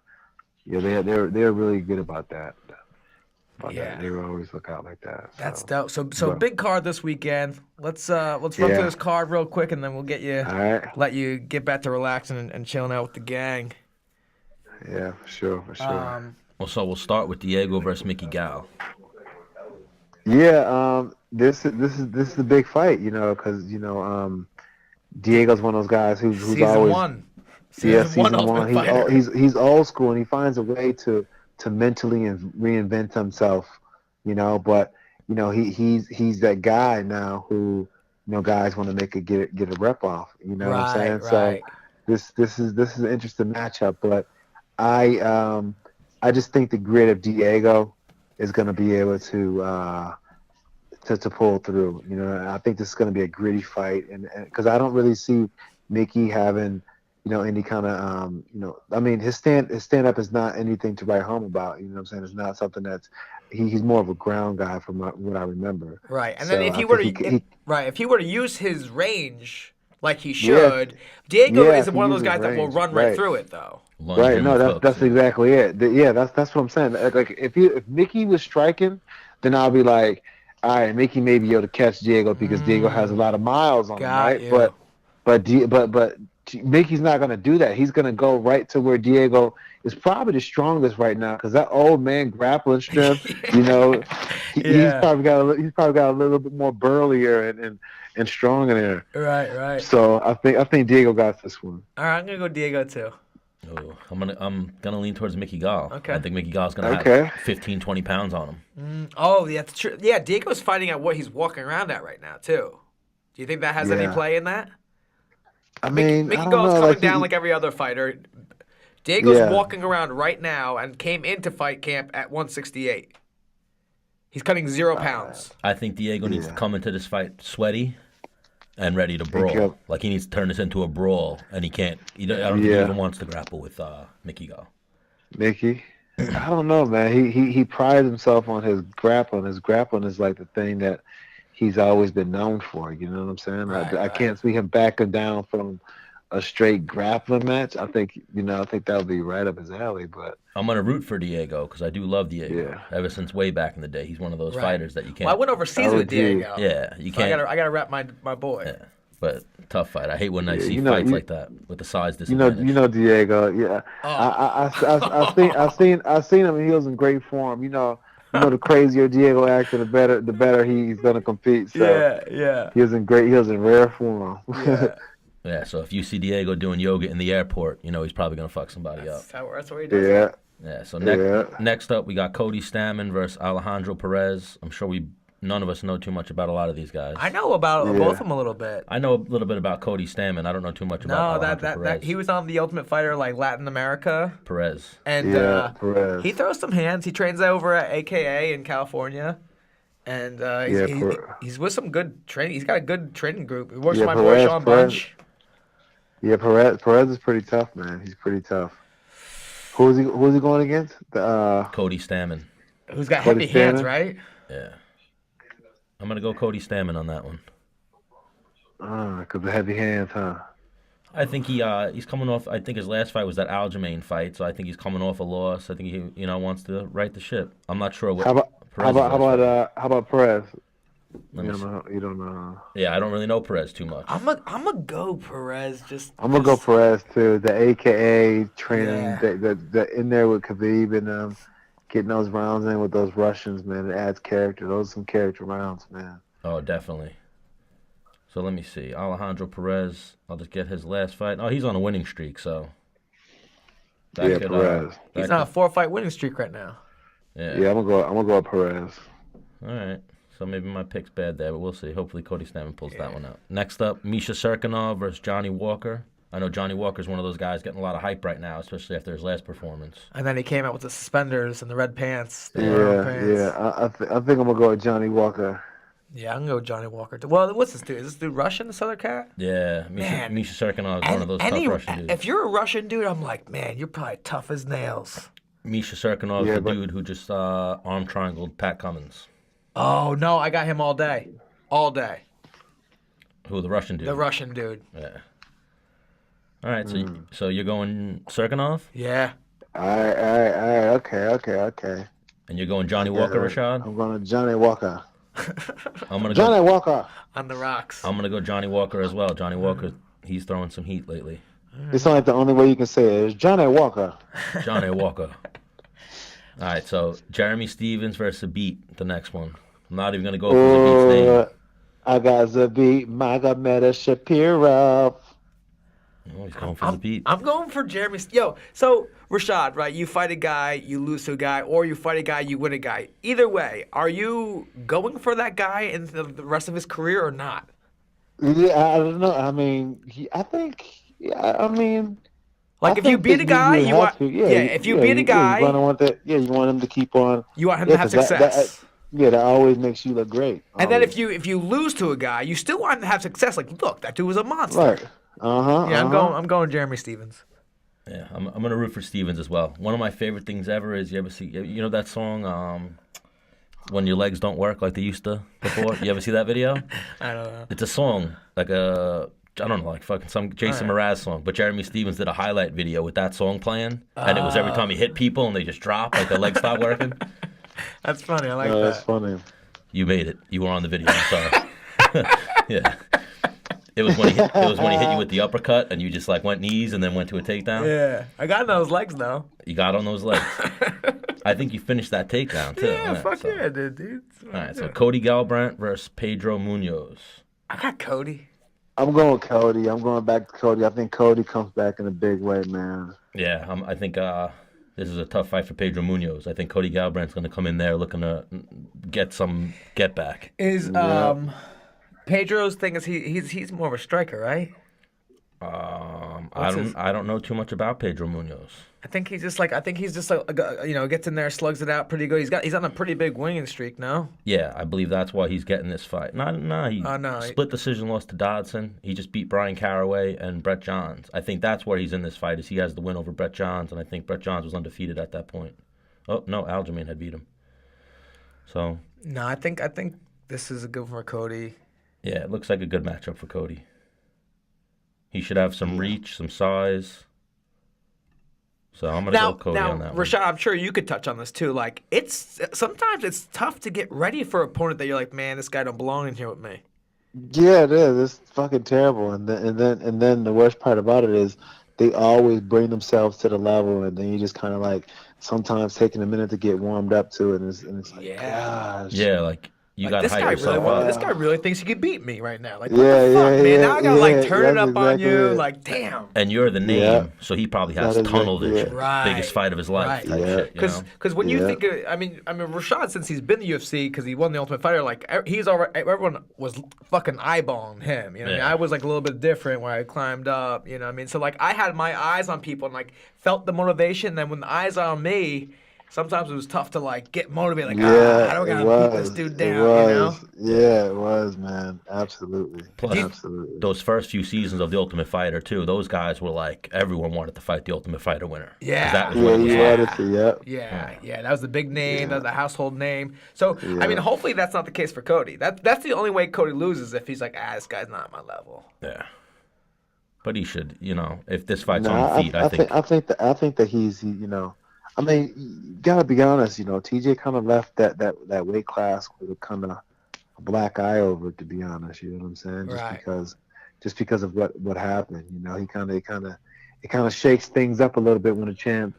Yeah, yeah, they were really good about that. Yeah. They would always look out like that. That's So. dope. So But- big card this weekend. Let's run through Yeah. this card real quick, and then we'll get you. All right. Let you get back to relaxing and chilling out with the gang. Yeah, for sure, for sure. Well, so we'll start with Diego versus Mickey Gall. Yeah, this is the big fight, because Diego's one of those guys who's Season always 1. yeah, Season 1 season one. Ultimate Fighter. He's old school and he finds a way to mentally and reinvent himself, But he's that guy now who guys want to get a rep off. You know what I'm saying? Right. So this is an interesting matchup, but I just think the grit of Diego is going to be able to pull through. I think this is going to be a gritty fight, and because I don't really see Mickey having any kind of I mean his stand up is not anything to write home about. You know what I'm saying? It's not something that's he's more of a ground guy from what I remember. Right. And So then if he I were think to if he were to use his range like he should, Diego Yeah, is if he one of those uses guys that will range, run right right. through it though. Lunge Right, him no, with that's hooks, that's yeah. exactly it. Yeah, that's what I'm saying. Like if Mickey was striking, then I'll be like, all right, Mickey may be able to catch Diego because Diego has a lot of miles on him, Got right? you. But Mickey's not gonna do that. He's gonna go right to where Diego is probably the strongest right now because that old man grappling strength, he's Yeah. probably got a little bit more burlier and stronger there. Right. So I think Diego got this one. All right, I'm gonna go Diego too. Oh, I'm gonna lean towards Mickey Gall. Okay. I think Mickey Gall's gonna Okay. have 15, 20 pounds on him. Oh, yeah, that's true. Yeah, Diego's fighting at what he's walking around at right now too. Do you think that has any Yeah. play in that? I mean, Mickey I don't Gall's know. coming Like, down like every other fighter. Diego's Yeah. walking around right now and came into fight camp at 168. He's cutting 0 pounds. I think Diego needs to Yeah. come into this fight sweaty and ready to brawl. he'll- Like he needs to turn this into a brawl, and he can't. I don't think he Yeah. even wants to grapple with Mickey Gall. Mickey, I don't know, man. He prides himself on his grappling. His grappling is like the thing that he's always been known for. You know what I'm saying? Right, I right. can't see him backing down from a straight grappling match. I think that would be right up his alley. But I'm gonna root for Diego because I do love Diego. Yeah. Ever since way back in the day, he's one of those Right. fighters that you can't. Well, I went overseas Oh, with dude. Diego. Yeah, you So I can't. gotta rep my boy. Yeah. But tough fight. I hate when I Yeah, see you know, fights you, like that with the size you know, disadvantage. you know Diego. Yeah, I seen him. He was in great form. The crazier Diego acted, the better he's gonna compete. So Yeah. he was in rare form. Yeah. Yeah, so if you see Diego doing yoga in the airport, you know he's probably gonna fuck somebody up. That's where he does Yeah, it. Yeah. So yeah. next up we got Cody Stamann versus Alejandro Perez. I'm sure none of us know too much about a lot of these guys. I know about Yeah. both of them a little bit. I know a little bit about Cody Stamann. I don't know too much about No, Alejandro Perez. that he was on the Ultimate Fighter like Latin America, Perez. and Yeah, Perez. he throws some hands. He trains over at AKA in California, and Yeah, he's with some good training. He's got a good training group. He works Yeah, with my boy Perez- Sean Perez- Bunch. Yeah, Perez is pretty tough, man. He's pretty tough. Who's he going against? Cody Stamann. Who's got Cody heavy hands, Stamann? right? Yeah. I'm gonna go Cody Stamann on that one. Because the heavy hands, huh? I think he's coming off. I think his last fight was that Aljamain fight, so I think he's coming off a loss. I think he wants to right the ship. I'm not sure what. How Perez's last fight. about Perez? Let You me don't see. know. You don't know. Yeah, I don't really know Perez too much. I'm a go Perez. I'm gonna go Perez too. The AKA training, Yeah. the in there with Khabib and getting those rounds in with those Russians, man. It adds character. Those are some character rounds, man. Oh, definitely. So let me see. Alejandro Perez. I'll just get his last fight. Oh, he's on a winning streak, so. Yeah, Perez. He's on a 4-fight winning streak right now. Yeah, I'm gonna go with Perez. All right. So maybe my pick's bad there, but we'll see. Hopefully Cody Stamann pulls that one out. Next up, Misha Serkinov versus Johnny Walker. I know Johnny Walker's one of those guys getting a lot of hype right now, especially after his last performance. And then he came out with the suspenders and the red pants. The yellow pants. Yeah. I think I'm gonna go with Johnny Walker. Yeah, I'm gonna go with Johnny Walker. Well, what's this dude? Is this dude Russian, this other cat? Yeah, Man. Misha Serkinov is one of those tough Russian dudes. If you're a Russian dude, I'm like, man, you're probably tough as nails. Misha Serkinov is Yeah, the but- dude who just arm triangled Pat Cummins. Oh no, I got him all day, all day. Who, the Russian dude? The Russian dude. Yeah. All right, so you're going Serkinov, Yeah. All right. Okay. and you're going Johnny Walker, Rashad. I'm going to Johnny Walker. I'm gonna Johnny Walker. On the rocks. I'm gonna go Johnny Walker as well. Johnny Walker, he's throwing some heat lately. It's like the only way you can say it is Johnny Walker. Johnny Walker. All right, so Jeremy Stevens versus Zabit, the next one. I'm not even gonna go for Zabit's name. I got Zabit Magomed Shapiro. Oh, he's going for Zabit. I'm going for Jeremy. Yo, so Rashad, right? You fight a guy, you lose to a guy, or you fight a guy, you win a guy. Either way, are you going for that guy in the rest of his career or not? Yeah, I don't know. I mean, I think. Yeah, I mean. Like I if you think beat that a guy, you you have want to. if you beat a guy, you want that. Yeah, you want him to keep on. you want him to have 'cause success. That always makes you look great. And then always. if you lose to a guy, you still want him to have success. Like, look, that dude was a monster. Right. Yeah, I'm going Jeremy Stevens. Yeah, I'm gonna root for Stevens as well. One of my favorite things ever is you know that song When Your Legs Don't Work Like They Used to Before? You ever see that video? I don't know. It's a song like I don't know, like fucking some Jason Mraz song. But Jeremy Stevens did a highlight video with that song playing, and it was every time he hit people and they just drop, like their legs stop working. That's funny. I like That's that. funny. You made it. You were on the video. I'm sorry. Yeah. It was when he hit you with the uppercut and you just like went knees and then went to a takedown. Yeah, I got those legs though. You got on those legs. I think you finished that takedown too. Yeah, Yeah, fuck so- yeah, dude. All right, so Cody Garbrandt versus Pedro Munoz. I got Cody. I'm going with Cody. I'm going back to Cody. I think Cody comes back in a big way, man. Yeah, I think this is a tough fight for Pedro Munoz. I think Cody Galbrandt's going to come in there looking to get back. Is Pedro's thing is he's more of a striker, right? I don't know too much about Pedro Munoz. I think he's just like gets in there, slugs it out pretty good. He's on a pretty big winning streak now. Yeah, I believe that's why he's getting this fight. He no. split decision loss to Dodson. He just beat Brian Caraway and Brett Johns. I think that's where he's in this fight, is he has the win over Brett Johns, and I think Brett Johns was undefeated at that point. Oh, no, Aljamain had beat him. So. No, I think this is a good one for Cody. Yeah, it looks like a good matchup for Cody. He should have some reach, some size. So I'm gonna go Cody on that one. Rashad, I'm sure you could touch on this too. Like sometimes it's tough to get ready for an opponent that you're like, man, this guy don't belong in here with me. Yeah, it is. It's fucking terrible. And then the worst part about it is they always bring themselves to the level, and then you just kind of like sometimes taking a minute to get warmed up to it, and it's like, Yeah. gosh, Yeah, like you Like got to hype yourself up. this guy really thinks he could beat me right now. Like, what the yeah, fuck, yeah, man? yeah, Now I gotta like yeah. turn it That's up on exactly you. it. Like, damn. And you're the Yeah, name, so he probably that's has tunnel exactly it. vision. Biggest Right. fight of his life Right. type Yeah, shit, you know? Because when you yeah, think of, I mean Rashad, since he's been in the UFC because he won the Ultimate Fighter, like he's already everyone was fucking eyeballing him. You know, what I mean, Yeah. I was like a little bit different where I climbed up. You know, what I mean, so like I had my eyes on people and like felt the motivation. And then when the eyes are on me, sometimes it was tough to like get motivated. Like yeah. how do I It gotta beat this was, dude it down? You know? was. Yeah. Yeah, it was, man. Absolutely, Do Plus, you, absolutely. those first few seasons of The Ultimate Fighter, too, those guys were like, everyone wanted to fight The Ultimate Fighter winner. Because that Yeah, was when Yeah, it was you hot. wanted yeah, to. Yep. yeah. That was the big name. That Yeah, was the household name. So I mean, yeah. hopefully that's not the case for Cody. That's the only way Cody loses if he's like, this guy's not at my level. Yeah. But he should, if this fight's No, on the feet, I think. I think that I mean, you gotta be honest. TJ kind of left that weight class with a kind of a black eye over it. To be honest, you know what I'm saying? Right, Just because of what happened. He it kind of shakes things up a little bit when a champ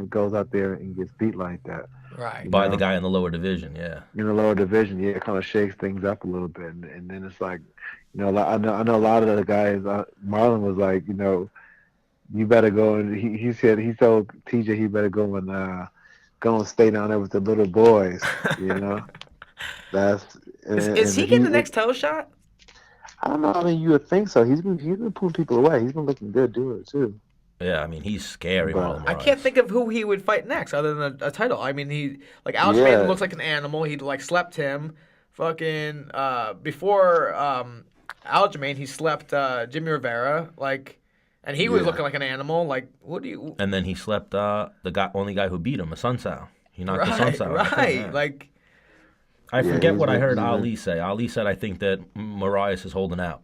goes out there and gets beat like that. right. You By the know, guy in the lower division, yeah. in the lower division, yeah, it kind of shakes things up a little bit, and then it's like, I know a lot of the guys. Marlon was like, you better go and he told TJ he better go and stay down there with the little boys. You know that's Is and he getting the next title shot? I don't know. I mean, you would think so. He's been pulling people away. He's been looking good doing it too. Yeah, I mean, he's scary, Marlon But I can't Moraes. think of who he would fight next other than a title. I mean, he like Aljamain yeah, looks like an animal. He like slept him. Fucking before Aljamain, he slept Jimmy Rivera. Like, and he was yeah, looking like an animal. Like, what do you? And then he slept only guy who beat him, a Sun Sao. He knocked the Sun Right, Sao out. I think, right. Like, I yeah. forget what I heard Ali say. Ali said, I think that Moraes is holding out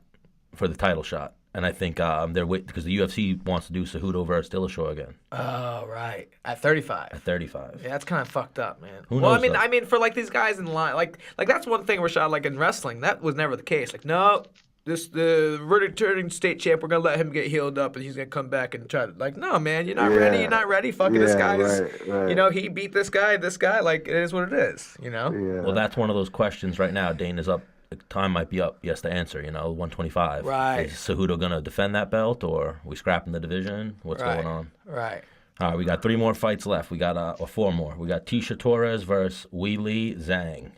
for the title shot. And I think they're waiting because the UFC wants to do Cejudo versus Dillashaw again oh right, at 35. at 35. Yeah, that's kind of fucked up, man. Who Well, knows, though? I mean, for like these guys in line, like that's one thing, Rashad. Like in wrestling, that was never the case. Like, no, the returning state champ, we're gonna let him get healed up, and he's gonna come back and try to. Like, no, man, you're not ready. You're yeah, not ready. Fucking this yeah. guy is, Right. he beat this guy. This guy, like, it is what it is. Well, Yeah. that's one of those questions right now. Dana's up. The time might be up. He has to answer. 125. Right. Is Cejudo going to defend that belt, or we scrapping the division? What's Right. going on? Right. All right, we got 3 more fights left. We got or 4 more. We got Tisha Torres versus Weili Zhang.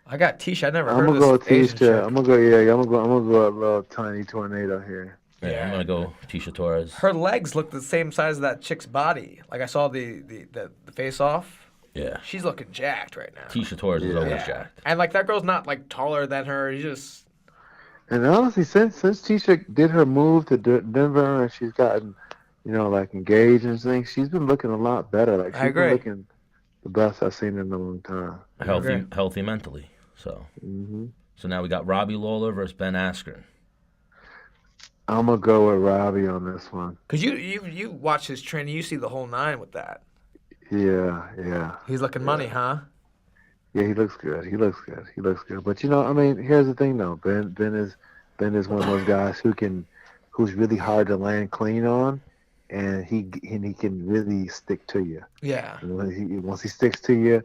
I got Tisha. I never I'm heard gonna of go this Asian Tisha. chick. I'm gonna go. Yeah, I'm gonna go a little tiny tornado here. Yeah, Yeah. I'm going to go Tisha Torres. Her legs look the same size as that chick's body. Like I saw the face off. Yeah. She's looking jacked right now. Tisha Torres is Yeah. always Yeah. jacked. And like that girl's not like taller than her. He's just And honestly, since Tisha did her move to Denver and she's gotten, like engaged and things, she's been looking a lot better. Like I she's agree. been looking the best I've seen in a long time. Healthy mentally. So now we got Robbie Lawler versus Ben Askren. I'm gonna go with Robbie on this one. because you watch his training, you see the whole nine with that. Yeah. He's looking money, huh? Yeah, he looks good. He looks good. But I mean, here's the thing though. Ben is one of those guys who's really hard to land clean on, and he can really stick to you. Yeah. And once he sticks to you,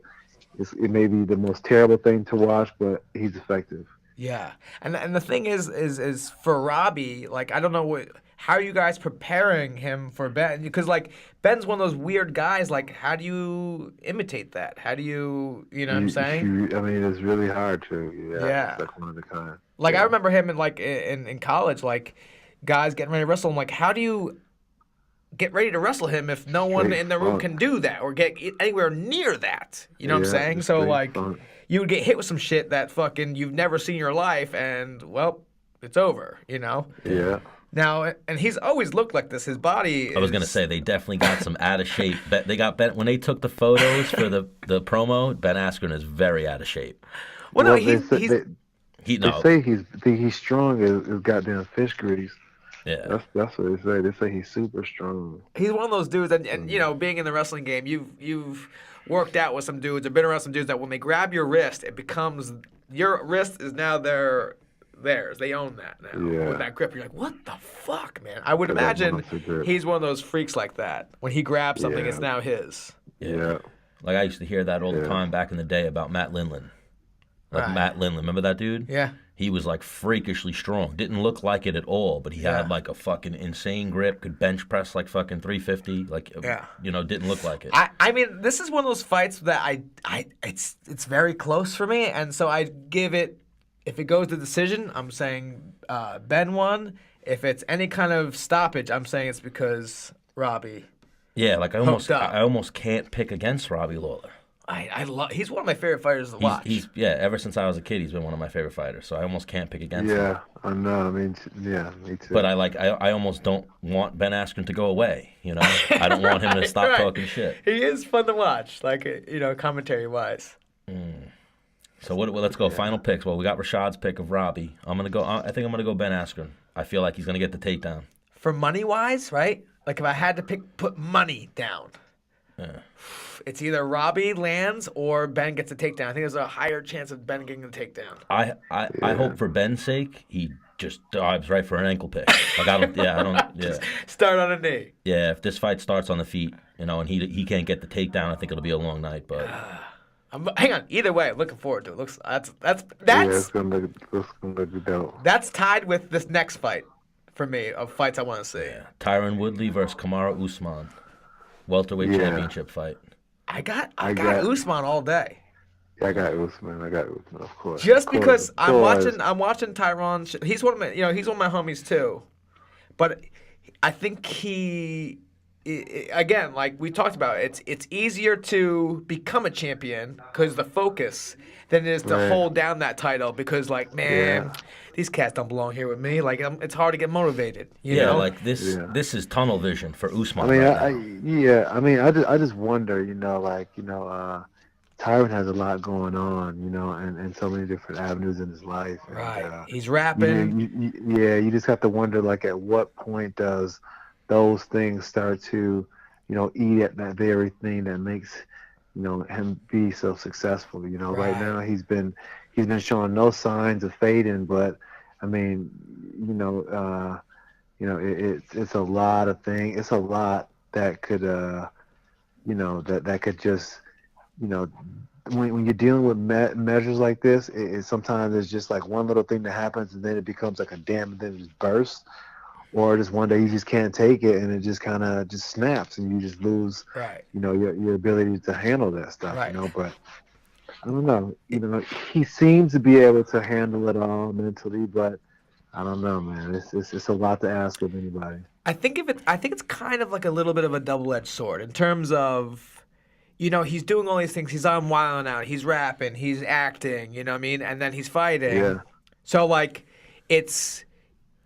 it may be the most terrible thing to watch, but he's effective. Yeah, and the thing is for Robbie, like I don't know how are you guys preparing him for Ben? Because like Ben's one of those weird guys. Like how do you imitate that? How do you know what I'm saying? I mean, it's really hard to. Yeah. It's like one of the kind. Like I Yeah. remember him in college, like guys getting ready to wrestle him. Like how do you get ready to wrestle him if no one Straight in the room funk. can do that or get anywhere near that? You know what I'm Yeah, saying? just So straight like funk. you would get hit with some shit that fucking you've never seen in your life, and well, it's over. Yeah. Now, and he's always looked like this. His body. I was gonna say they definitely got some out of shape. They got Ben when they took the photos for the promo. Ben Askren is very out of shape. Well, no, Well, he's He they say he's strong as goddamn fish grease. yeah. That's what they say. They say he's super strong. he's one of those dudes, and being in the wrestling game, you've worked out with some dudes or been around some dudes that when they grab your wrist, it becomes your wrist is now theirs. They own that now. Yeah. With that grip, you're like, what the fuck, man? I would That imagine monster grip. he's one of those freaks like that. When he grabs something, Yeah. it's now his. Yeah. Like I used to hear that all the Yeah. time back in the day about Matt Lindland. Like Right. Matt Lindland, remember that dude? Yeah. He was like freakishly strong. Didn't look like it at all, but he Yeah. had like a fucking insane grip. Could bench press like fucking 350. Like, Yeah. Didn't look like it. I mean, this is one of those fights that it's very close for me, and so I give it. If it goes to decision, I'm saying Ben won. If it's any kind of stoppage, I'm saying it's because Robbie. Yeah, like I Hooked up. almost can't pick against Robbie Lawler. I love. He's one of my favorite fighters to watch. Ever since I was a kid, he's been one of my favorite fighters. So I almost can't pick against him. Yeah, I know. I mean, yeah, me too. But I almost don't want Ben Askren to go away. I don't want him to stop Right. talking shit. He is fun to watch, like commentary wise. So let's go. Final picks. Well, we got Rashad's pick of Robbie. I think I'm gonna go Ben Askren. I feel like he's gonna get the takedown. For money wise, right? Like if I had to put money down, it's either Robbie lands or Ben gets a takedown. I think there's a higher chance of Ben getting the takedown. I hope for Ben's sake he just dives right for an ankle pick. Like I don't. Yeah. Start on a knee. Yeah, if this fight starts on the feet, and he can't get the takedown, I think it'll be a long night. But Hang on. Either way, I'm looking forward to it. Looks yeah, it's gonna look dope. that's tied with this next fight for me of fights I want to see. Tyron Woodley versus Kamaru Usman, welterweight Yeah. championship fight. I got I got- Usman all day. I got Usman, of course. Just Of course, because of I'm course. watching Tyron. He's one of my he's one of my homies too, but I think again, like we talked about, it's easier to become a champion because the focus than it is to Right. hold down that title because like man, Yeah. these cats don't belong here with me. Like it's hard to get motivated. You Yeah, know? like this. Yeah. This is tunnel vision for Usman. I mean, right now. I just wonder, Tyron has a lot going on, and so many different avenues in his life. And, right. He's rapping. you just have to wonder, like, at what point does those things start to, eat at that very thing that makes, him be so successful. Right Right. now he's been showing no signs of fading, but I mean, it's a lot of things. It's a lot that could, that could just, when you're dealing with measures like this, sometimes it's just like one little thing that happens and then it becomes like a dam and then it just bursts, or just one day you just can't take it and it just kind of just snaps and you just lose, Right. your ability to handle that stuff, Right. But I don't know, he seems to be able to handle it all mentally, but I don't know, man. It's a lot to ask of anybody. I think it's kind of like a little bit of a double-edged sword in terms of, he's doing all these things. He's on Wild 'N Out. He's rapping. He's acting. You know what I mean? And then he's fighting. Yeah. So like, it's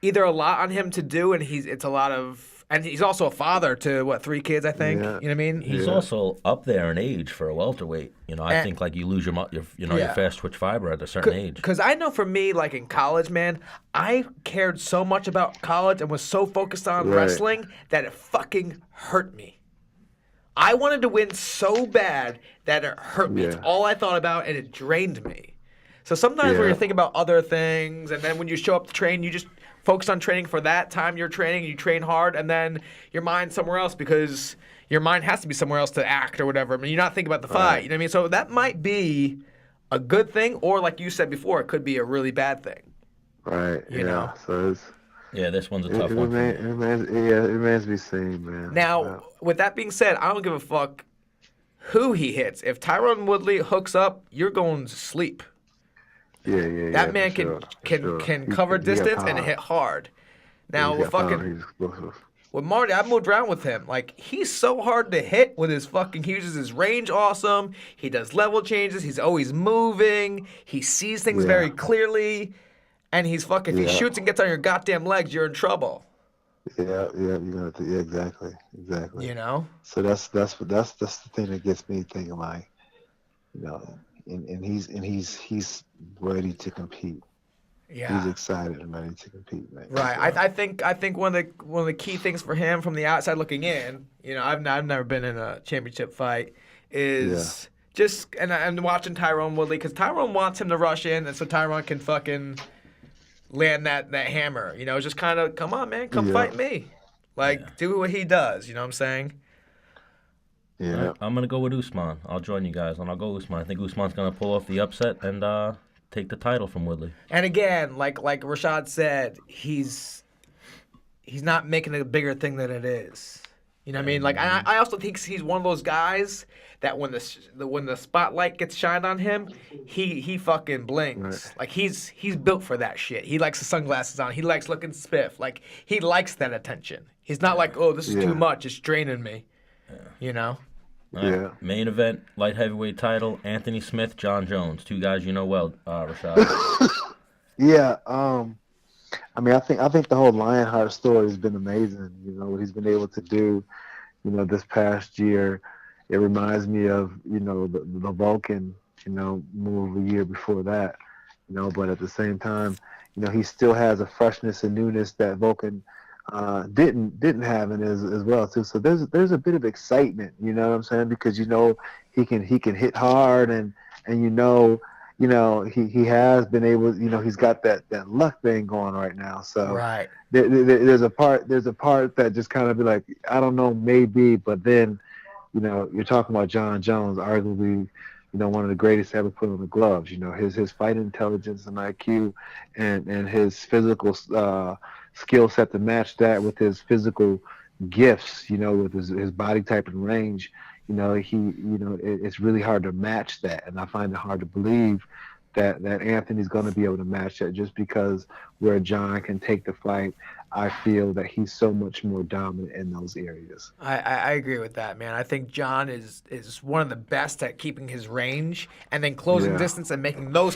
either a lot on him to do, and it's a lot of, and he's also a father to 3 kids, I think. Yeah. You know what I mean? He's Yeah. also up there in age for a welterweight. I think like you lose your Yeah. fast twitch fiber at a certain age. Because I know for me, like in college, man, I cared so much about college and was so focused on Right. wrestling that it fucking hurt me. I wanted to win so bad that it hurt me. It's Yeah. all I thought about, and it drained me. So sometimes when Yeah. you're thinking about other things, and then when you show up to train, you just focus on training for that time you're training, you train hard, and then your mind's somewhere else because your mind has to be somewhere else to act or whatever. I mean, you're not thinking about the fight. You know what I mean? So that might be a good thing, or like you said before, it could be a really bad thing. Right. You know. So it's. Yeah, this one's a It tough one. for me. remains to be seen, man. Now, with that being said, I don't give a fuck who he hits. If Tyron Woodley hooks up, you're going to sleep. Yeah. That for man sure, for can sure. cover He got distance and power. hit hard. Now He's with got power, fucking he's explosive. with Marty, I moved around with him. Like he's so hard to hit with his fucking. He uses his range awesome. He does level changes. He's always moving. He sees things Yeah. very clearly, and he's fucking. If he Yeah. shoots and gets on your goddamn legs, you're in trouble. Yeah, you're gonna. Yeah, exactly. You know. So that's the thing that gets me thinking, like, and he's ready to compete. Yeah. He's excited and ready to compete, man. Right. So, I think one of the key things for him from the outside looking in, I've never been in a championship fight, is just and I'm watching Tyron Woodley because Tyron wants him to rush in, and so Tyron can fucking land that hammer. You know, just kind of, come on, man, come fight me. Like, do what he does. You know what I'm saying? All Yeah. right, I'm gonna go with Usman. I'll join you guys, and I'll go Usman. I think Usman's gonna pull off the upset and take the title from Woodley. And again, like Rashad said, he's not making it a bigger thing than it is. You know what I mean? Like, I also think he's one of those guys that when the spotlight gets shined on him, he fucking blinks. Right. Like he's built for that shit. He likes the sunglasses on. He likes looking spiff. Like he likes that attention. He's not like, oh, this is too much. It's draining me. You know? All right, Yeah. Main event, light heavyweight title, Anthony Smith, John Jones. Two guys you know well, Rashad. Yeah. I mean, I think the whole Lionheart story has been amazing. You know what he's been able to do. You know, this past year, it reminds me of the Vulcan move a year before that. You know, but at the same time, he still has a freshness and newness that Vulcan didn't have in as well too. So there's a bit of excitement. You know what I'm saying? Because he can hit hard and he has been able, he's got that luck thing going right now. So Right. there's a part that just kind of be like, I don't know, maybe, but then, you're talking about John Jones, arguably, one of the greatest to ever put on the gloves. His fight intelligence and IQ and his physical skill set to match that with his physical gifts, with his body type and range. It's really hard to match that, and I find it hard to believe that Anthony's going to be able to match that, just because where John can take the fight, I feel that he's so much more dominant in those areas. I agree with that, man. I think John is one of the best at keeping his range and then closing distance and making those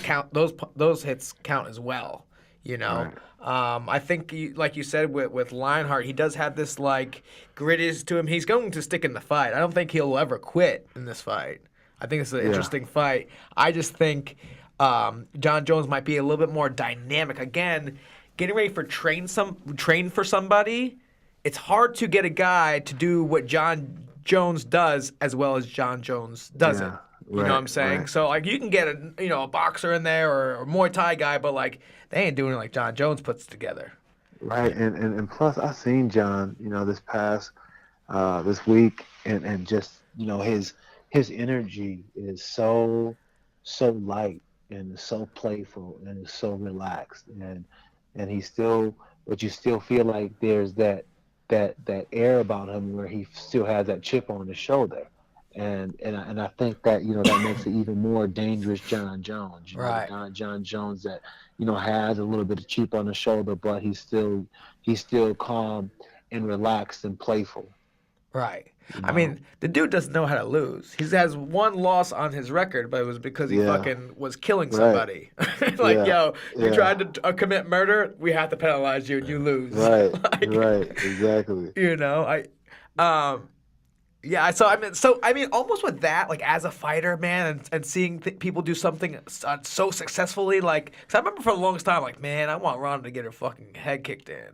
hits count as well. Right. I think, like you said, with Lionheart, he does have this like grittiness to him. He's going to stick in the fight. I don't think he'll ever quit in this fight. I think it's an interesting fight. I just think John Jones might be a little bit more dynamic. Again, getting ready for train for somebody, it's hard to get a guy to do what John Jones does as well as John Jones doesn't. Yeah, You know what I'm saying? right. So like you can get a boxer in there or a Muay Thai guy, but like they ain't doing it like John Jones puts together. Right, and plus I seen John, this past this week, and just his energy is so light and so playful and is so relaxed, and he still, but you still feel like there's that air about him where he still has that chip on his shoulder. And I think that that makes it even more dangerous John Jones. Right. John Jones that has a little bit of chip on the shoulder, but he's still calm and relaxed and playful. Right. I mean, the dude doesn't know how to lose. He has one loss on his record, but it was because he fucking was killing somebody. You tried to commit murder, we have to penalize you and you lose. Right. Like, Right. Exactly. Yeah, so I mean, almost with that, like as a fighter, man, and seeing people do something so successfully, like, cause I remember for the longest time, like, man, I want Ronda to get her fucking head kicked in,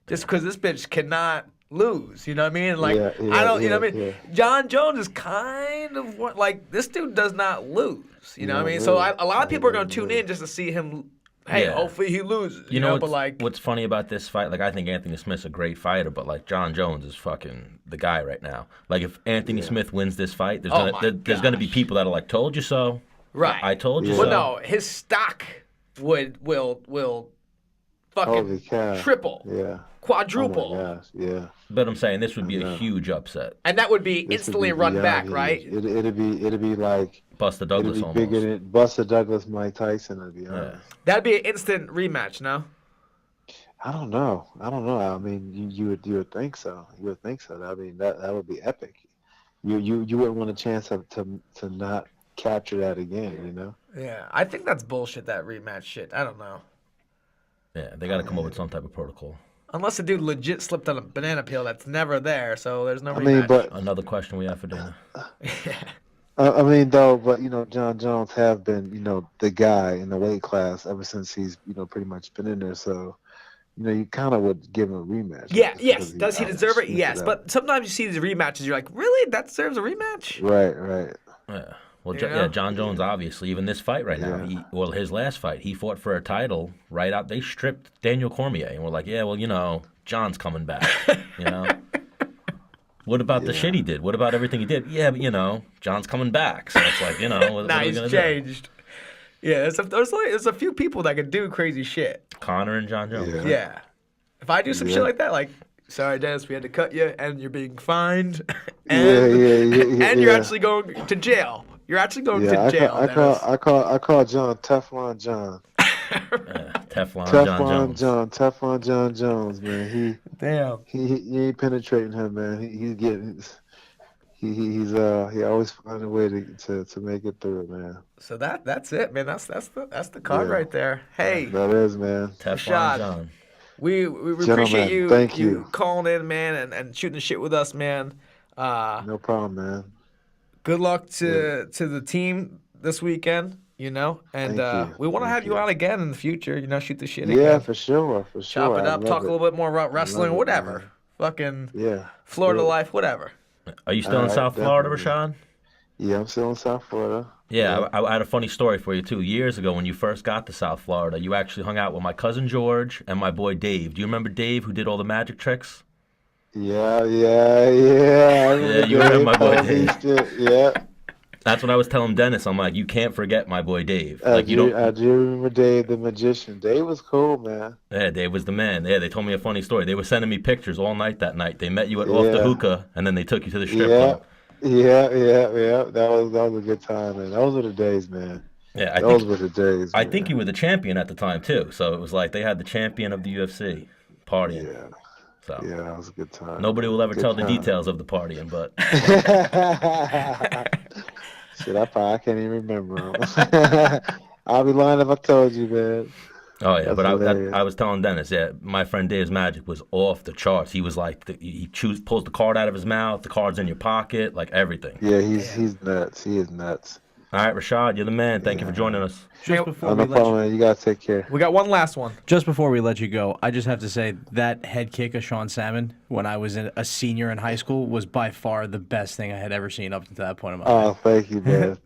just because this bitch cannot lose. You know what I mean? Like, I don't, you know what I mean? Yeah. John Jones is kind of like this dude does not lose. You know what I mean? So a lot of people are gonna tune in just to see him. Hey, hopefully he loses. You know, but like, what's funny about this fight? Like, I think Anthony Smith's a great fighter, but like John Jones is fucking the guy right now. Like, if Anthony Smith wins this fight, there's gonna be people that are like, "Told you so." Right. I told you Well, so. no, his stock will fucking triple, quadruple, Oh my gosh, yeah. But I'm saying this would be a huge upset. and that would be This would instantly be run beyond back, huge. right? It'd be like Buster Douglas it'd be almost. bigger than Buster Douglas, Mike Tyson. To be honest. That'd be an instant rematch, no? I don't know. I mean, you would think so. You would think so. I mean, that would be epic. You wouldn't want a chance to not capture that again. Yeah, I think that's bullshit. That rematch shit. I don't know. Yeah, they got to come up with some type of protocol. Unless the dude legit slipped on a banana peel that's never there, so there's no rematch. I mean, but Another question we have for Dana. I mean, though, but John Jones have been the guy in the weight class ever since he's pretty much been in there. So you kind of would give him a rematch. Yeah, just yes. because Does he deserve it? Yes. that. But sometimes you see these rematches, you're like, really? That deserves a rematch? Right. Yeah. Well, You know? yeah, John Jones, obviously, even this fight right now, his last fight, he fought for a title right out. They stripped Daniel Cormier, and we're like, yeah, well, John's coming back, you know. What about the shit he did? What about everything he did? Yeah, but, John's coming back. So it's like, what are we He's going to do? changed. Yeah, there's a few people that can do crazy shit. Connor and John Jones. Yeah. If I do some shit like that, like, sorry, Dennis, we had to cut you, and you're being fined, and you're actually going to jail. You're actually going to jail, Dennis. I call John Teflon John. Teflon John Jones, man. He ain't penetrating him, man. He's getting. He always find a way to make it through, man. So that's it, man. That's the card right there. Hey, that is, man. Teflon John. We appreciate you. Thank you calling in, man, and shooting the shit with us, man. No problem, man. Good luck to the team this weekend. And we want to have you on again in the future. Shoot the shit again. Yeah, for sure. Chop it up, talk a little bit more about wrestling, whatever. Fucking Florida life, whatever. Are you still in South Florida, Rashad? Yeah, I'm still in South Florida. Yeah, I had a funny story for you, too. Years ago, when you first got to South Florida, you actually hung out with my cousin George and my boy Dave. Do you remember Dave, who did all the magic tricks? Yeah. You remember my boy Dave. Yeah. That's what I was telling Dennis. I'm like, you can't forget my boy Dave. I do remember Dave the magician. Dave was cool, man. Yeah, Dave was the man. Yeah, they told me a funny story. They were sending me pictures all night that night. They met you at Off the Hookah, and then they took you to the strip club. Yeah. That was a good time, man. Those were the days, man. Yeah, those were the days. I think you were the champion at the time too. So it was like they had the champion of the UFC partying. Yeah. So yeah, that was a good time. Nobody will ever tell the details of the partying, but. Shit, I can't even remember them. I'll be lying if I told you, man. Oh yeah, but I was telling Dennis, my friend Dave's magic was off the charts. He was like, he pulls the card out of his mouth, the card's in your pocket, like everything. Yeah, he's nuts. He is nuts. All right, Rashad, you're the man. Thank you for joining us. No problem, man. You gotta take care. We got one last one. Just before we let you go, I just have to say that head kick of Sean Salmon when I was a senior in high school was by far the best thing I had ever seen up to that point in my life. Oh, thank you, man.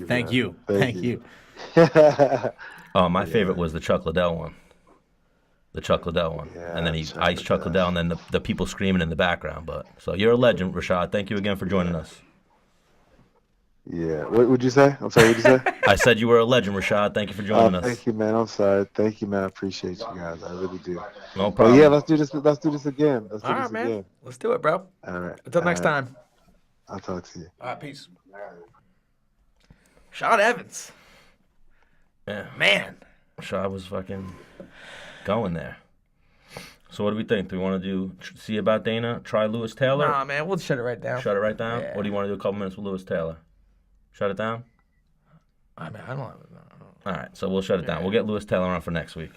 Thank you. Thank you. Oh, my favorite was the Chuck Liddell one. The Chuck Liddell one. Yeah, and then he iced Chuck Liddell, and then the people screaming in the background. So you're a legend, Rashad. Thank you again for joining us. Yeah. What would you say? I'm sorry, what did you say? I said you were a legend, Rashad. Thank you for joining us. Thank you, man. I'm sorry. Thank you, man. I appreciate you guys. I really do. No problem. Yeah, let's do this again. Let's do this again. Let's do it, bro. All right. Until next time. I'll talk to you. All right, peace. Rashad Evans. Yeah. Man. Rashad was fucking going there. So what do we think? Do we want to see about Dana? Try Lewis Taylor? Nah, man. We'll shut it right down. Shut it right down? Yeah. Or do you want to do a couple minutes with Lewis Taylor? Shut it down? I mean, I don't. All right, so we'll shut it down. We'll get Lewis Taylor on for next week.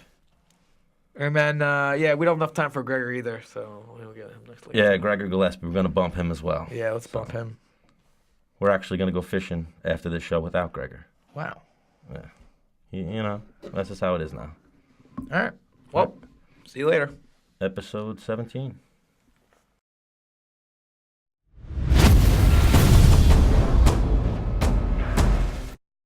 And then, we don't have enough time for Gregor either, so we'll get him next week. Yeah, Gregor Gillespie. We're going to bump him as well. Yeah, let's bump him. We're actually going to go fishing after this show without Gregor. Wow. Yeah. That's just how it is now. All right. Well, see you later. Episode 17.